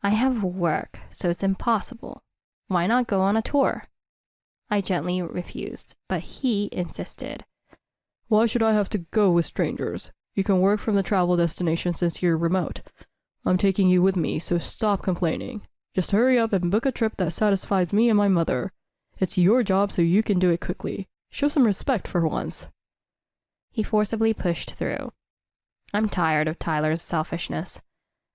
I have work, so it's impossible. Why not go on a tour? I gently refused, but he insisted. Why should I have to go with strangers? You can work from the travel destination since you're remote. I'm taking you with me, so stop complaining. Just hurry up and book a trip that satisfies me and my mother. It's your job, so you can do it quickly. Show some respect for once. He forcibly pushed through. I'm tired of Tyler's selfishness.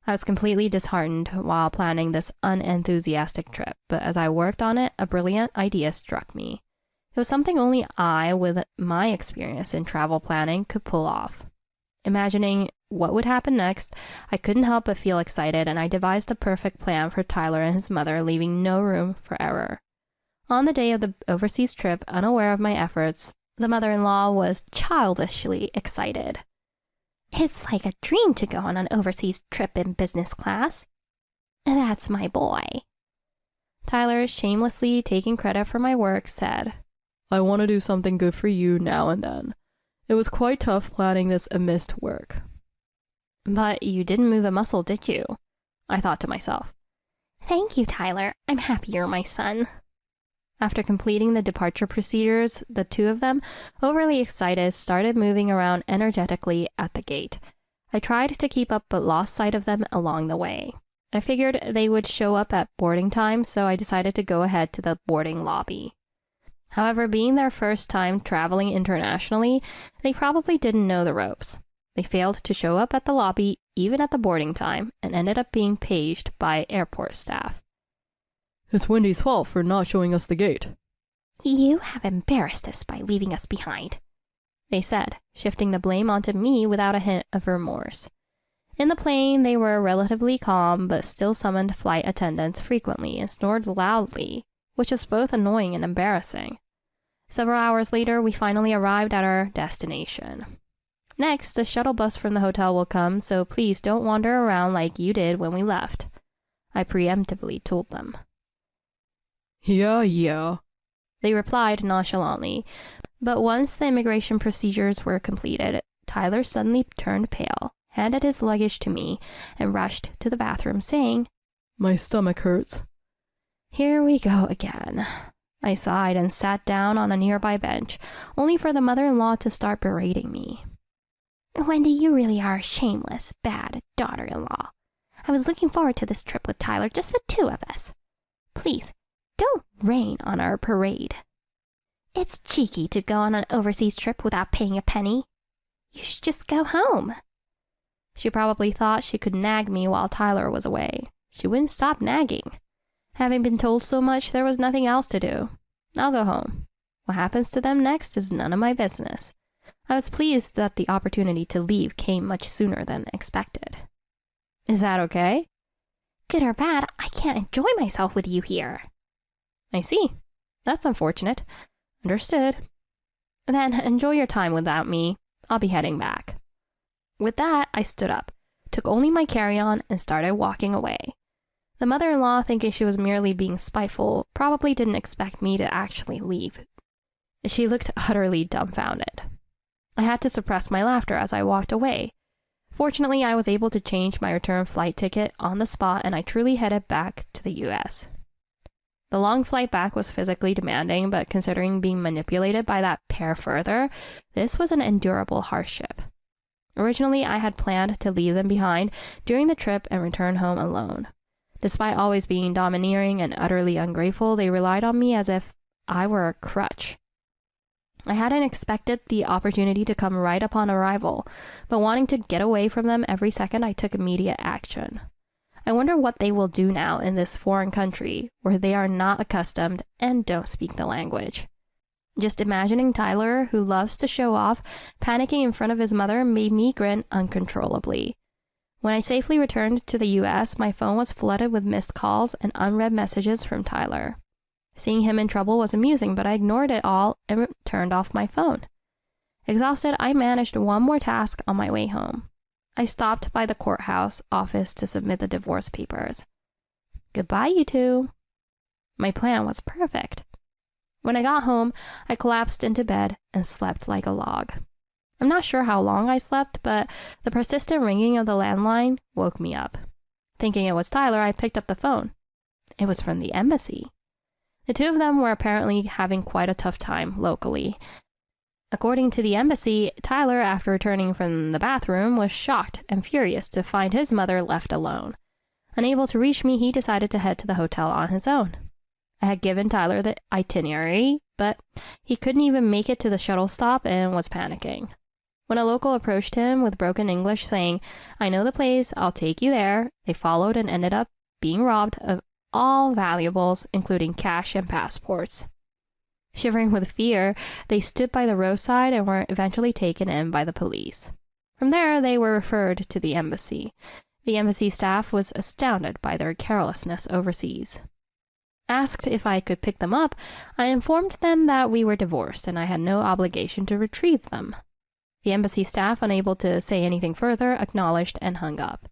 I was completely disheartened while planning this unenthusiastic trip, but as I worked on it, a brilliant idea struck me. It was something only I, with my experience in travel planning, could pull off. Imagining what would happen next, I couldn't help but feel excited, and I devised a perfect plan for Tyler and his mother, leaving no room for error. On the day of the overseas trip, unaware of my efforts, the mother-in-law was childishly excited. It's like a dream to go on an overseas trip in business class. That's my boy. Tyler, shamelessly taking credit for my work, said, I want to do something good for you now and then. It was quite tough planning this amidst work. But you didn't move a muscle, did you? I thought to myself. Thank you, Tyler. I'm happy you're my son. After completing the departure procedures, the two of them, overly excited, started moving around energetically at the gate. I tried to keep up but lost sight of them along the way. I figured they would show up at boarding time, so I decided to go ahead to the boarding lobby. However, being their first time traveling internationally, they probably didn't know the ropes. They failed to show up at the lobby even at the boarding time and ended up being paged by airport staff. It's Wendy's fault for not showing us the gate. You have embarrassed us by leaving us behind, they said, shifting the blame onto me without a hint of remorse. In the plane, they were relatively calm, but still summoned flight attendants frequently and snored loudly, which was both annoying and embarrassing. Several hours later, we finally arrived at our destination. Next, a shuttle bus from the hotel will come, so please don't wander around like you did when we left, I preemptively told them. Yeah. They replied nonchalantly, but once the immigration procedures were completed, Tyler suddenly turned pale, handed his luggage to me, and rushed to the bathroom saying, My stomach hurts. Here we go again. I sighed and sat down on a nearby bench, only for the mother-in-law to start berating me. Wendy, you really are a shameless, bad daughter-in-law. I was looking forward to this trip with Tyler, just the two of us. Please, don't rain on our parade. It's cheeky to go on an overseas trip without paying a penny. You should just go home. She probably thought she could nag me while Tyler was away. She wouldn't stop nagging. Having been told so much, there was nothing else to do. I'll go home. What happens to them next is none of my business. I was pleased that the opportunity to leave came much sooner than expected. Is that okay? Good or bad, I can't enjoy myself with you here. I see. That's unfortunate. Understood. Then enjoy your time without me. I'll be heading back. With that, I stood up, took only my carry-on, and started walking away. The mother-in-law, thinking she was merely being spiteful, probably didn't expect me to actually leave. She looked utterly dumbfounded. I had to suppress my laughter as I walked away. Fortunately, I was able to change my return flight ticket on the spot, and I truly headed back to the US. The long flight back was physically demanding, but considering being manipulated by that pair further, this was an endurable hardship. Originally, I had planned to leave them behind during the trip and return home alone. Despite always being domineering and utterly ungrateful, they relied on me as if I were a crutch. I hadn't expected the opportunity to come right upon arrival, but wanting to get away from them every second, I took immediate action. I wonder what they will do now in this foreign country where they are not accustomed and don't speak the language. Just imagining Tyler, who loves to show off, panicking in front of his mother made me grin uncontrollably. When I safely returned to the US, my phone was flooded with missed calls and unread messages from Tyler. Seeing him in trouble was amusing, but I ignored it all and turned off my phone. Exhausted, I managed one more task on my way home. I stopped by the courthouse office to submit the divorce papers. Goodbye, you two. My plan was perfect. When I got home, I collapsed into bed and slept like a log. I'm not sure how long I slept, but the persistent ringing of the landline woke me up. Thinking it was Tyler, I picked up the phone. It was from the embassy. The two of them were apparently having quite a tough time locally. According to the embassy, Tyler, after returning from the bathroom, was shocked and furious to find his mother left alone. Unable to reach me, he decided to head to the hotel on his own. I had given Tyler the itinerary, but he couldn't even make it to the shuttle stop and was panicking. When a local approached him with broken English saying, "I know the place, I'll take you there," they followed and ended up being robbed of all valuables, including cash and passports. Shivering with fear, they stood by the roadside and were eventually taken in by the police. From there, they were referred to the embassy. The embassy staff was astounded by their carelessness overseas. Asked if I could pick them up, I informed them that we were divorced and I had no obligation to retrieve them. The embassy staff, unable to say anything further, acknowledged and hung up.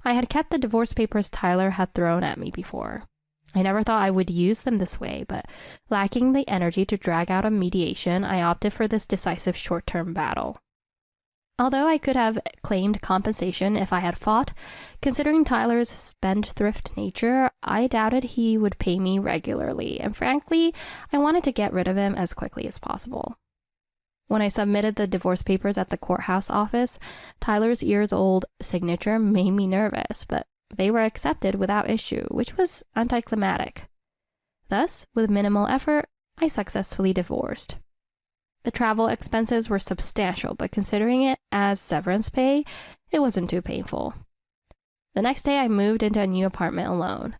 I had kept the divorce papers Tyler had thrown at me before. I never thought I would use them this way, but lacking the energy to drag out a mediation, I opted for this decisive short-term battle. Although I could have claimed compensation if I had fought, considering Tyler's spendthrift nature, I doubted he would pay me regularly, and frankly, I wanted to get rid of him as quickly as possible. When I submitted the divorce papers at the courthouse office, Tyler's years-old signature made me nervous, but they were accepted without issue, which was anticlimactic. Thus, with minimal effort, I successfully divorced. The travel expenses were substantial, but considering it as severance pay, it wasn't too painful. The next day, I moved into a new apartment alone.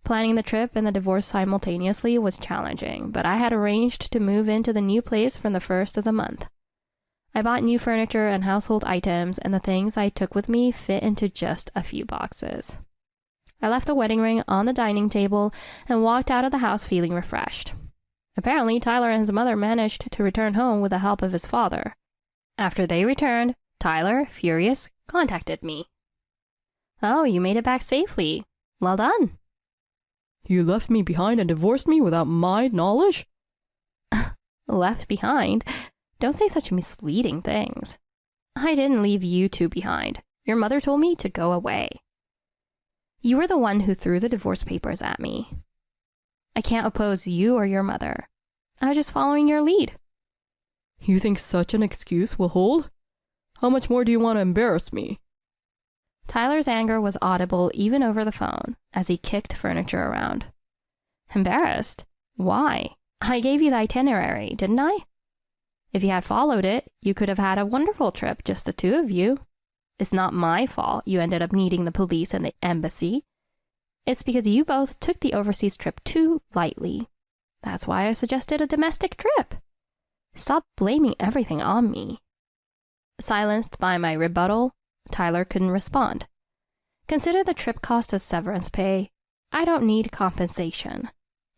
Planning the trip and the divorce simultaneously was challenging, but I had arranged to move into the new place from the first of the month. I bought new furniture and household items, and the things I took with me fit into just a few boxes. I left the wedding ring on the dining table and walked out of the house feeling refreshed. Apparently, Tyler and his mother managed to return home with the help of his father. After they returned, Tyler, furious, contacted me. "Oh, you made it back safely. Well done." You left me behind and divorced me without my knowledge? Left behind? Don't say such misleading things. I didn't leave you two behind. Your mother told me to go away. You were the one who threw the divorce papers at me. I can't oppose you or your mother. I was just following your lead. You think such an excuse will hold? How much more do you want to embarrass me? Tyler's anger was audible even over the phone as he kicked furniture around. Embarrassed? Why? I gave you the itinerary, didn't I? If you had followed it, you could have had a wonderful trip, just the two of you. It's not my fault you ended up needing the police and the embassy. It's because you both took the overseas trip too lightly. That's why I suggested a domestic trip. Stop blaming everything on me. Silenced by my rebuttal, Tyler couldn't respond. Consider the trip cost as severance pay. I don't need compensation.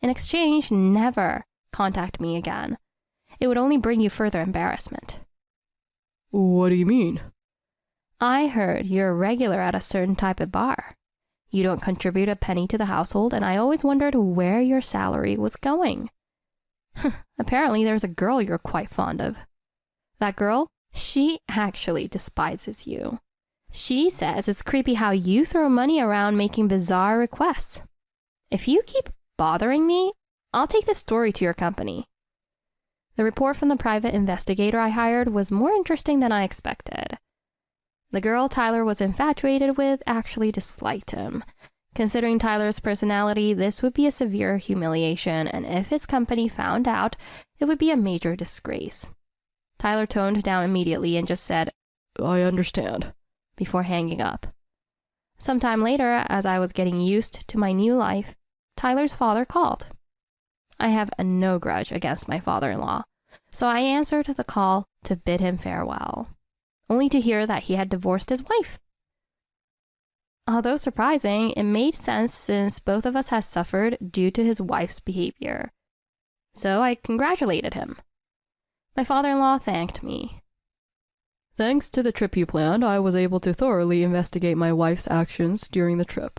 In exchange, never contact me again. It would only bring you further embarrassment. What do you mean? I heard you're a regular at a certain type of bar. You don't contribute a penny to the household, and I always wondered where your salary was going. Apparently, there's a girl you're quite fond of. That girl, she actually despises you. She says it's creepy how you throw money around making bizarre requests. If you keep bothering me, I'll take this story to your company. The report from the private investigator I hired was more interesting than I expected. The girl Tyler was infatuated with actually disliked him. Considering Tyler's personality, this would be a severe humiliation, and if his company found out, it would be a major disgrace. Tyler toned down immediately and just said, I understand, before hanging up. Sometime later, as I was getting used to my new life, Tyler's father called. I have no grudge against my father-in-law, so I answered the call to bid him farewell, only to hear that he had divorced his wife. Although surprising, it made sense since both of us had suffered due to his wife's behavior. So I congratulated him. My father-in-law thanked me. Thanks to the trip you planned, I was able to thoroughly investigate my wife's actions during the trip.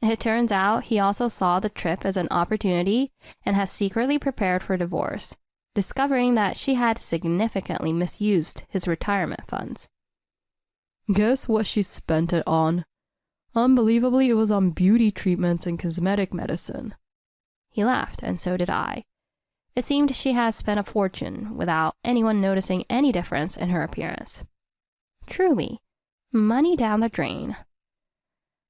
It turns out he also saw the trip as an opportunity and has secretly prepared for divorce, discovering that she had significantly misused his retirement funds. Guess what she spent it on? Unbelievably, it was on beauty treatments and cosmetic medicine. He laughed, and so did I. It seemed she had spent a fortune without anyone noticing any difference in her appearance. Truly, money down the drain.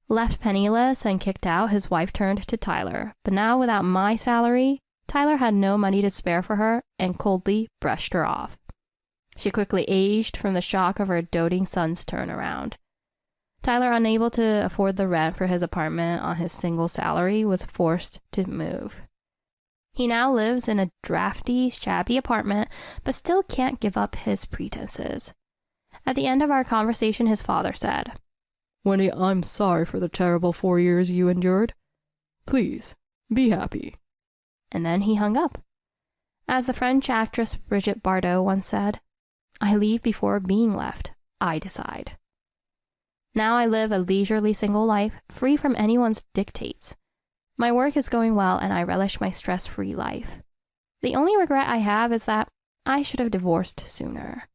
Left penniless and kicked out, his wife turned to Tyler, but now without my salary, Tyler had no money to spare for her and coldly brushed her off. She quickly aged from the shock of her doting son's turnaround. Tyler, unable to afford the rent for his apartment on his single salary, was forced to move. He now lives in a drafty, shabby apartment, but still can't give up his pretenses. At the end of our conversation, his father said, Wendy, I'm sorry for the terrible 4 years you endured. Please, be happy. And then he hung up. As the French actress Brigitte Bardot once said, I leave before being left. I decide. Now I live a leisurely single life, free from anyone's dictates. My work is going well, and I relish my stress-free life. The only regret I have is that I should have divorced sooner.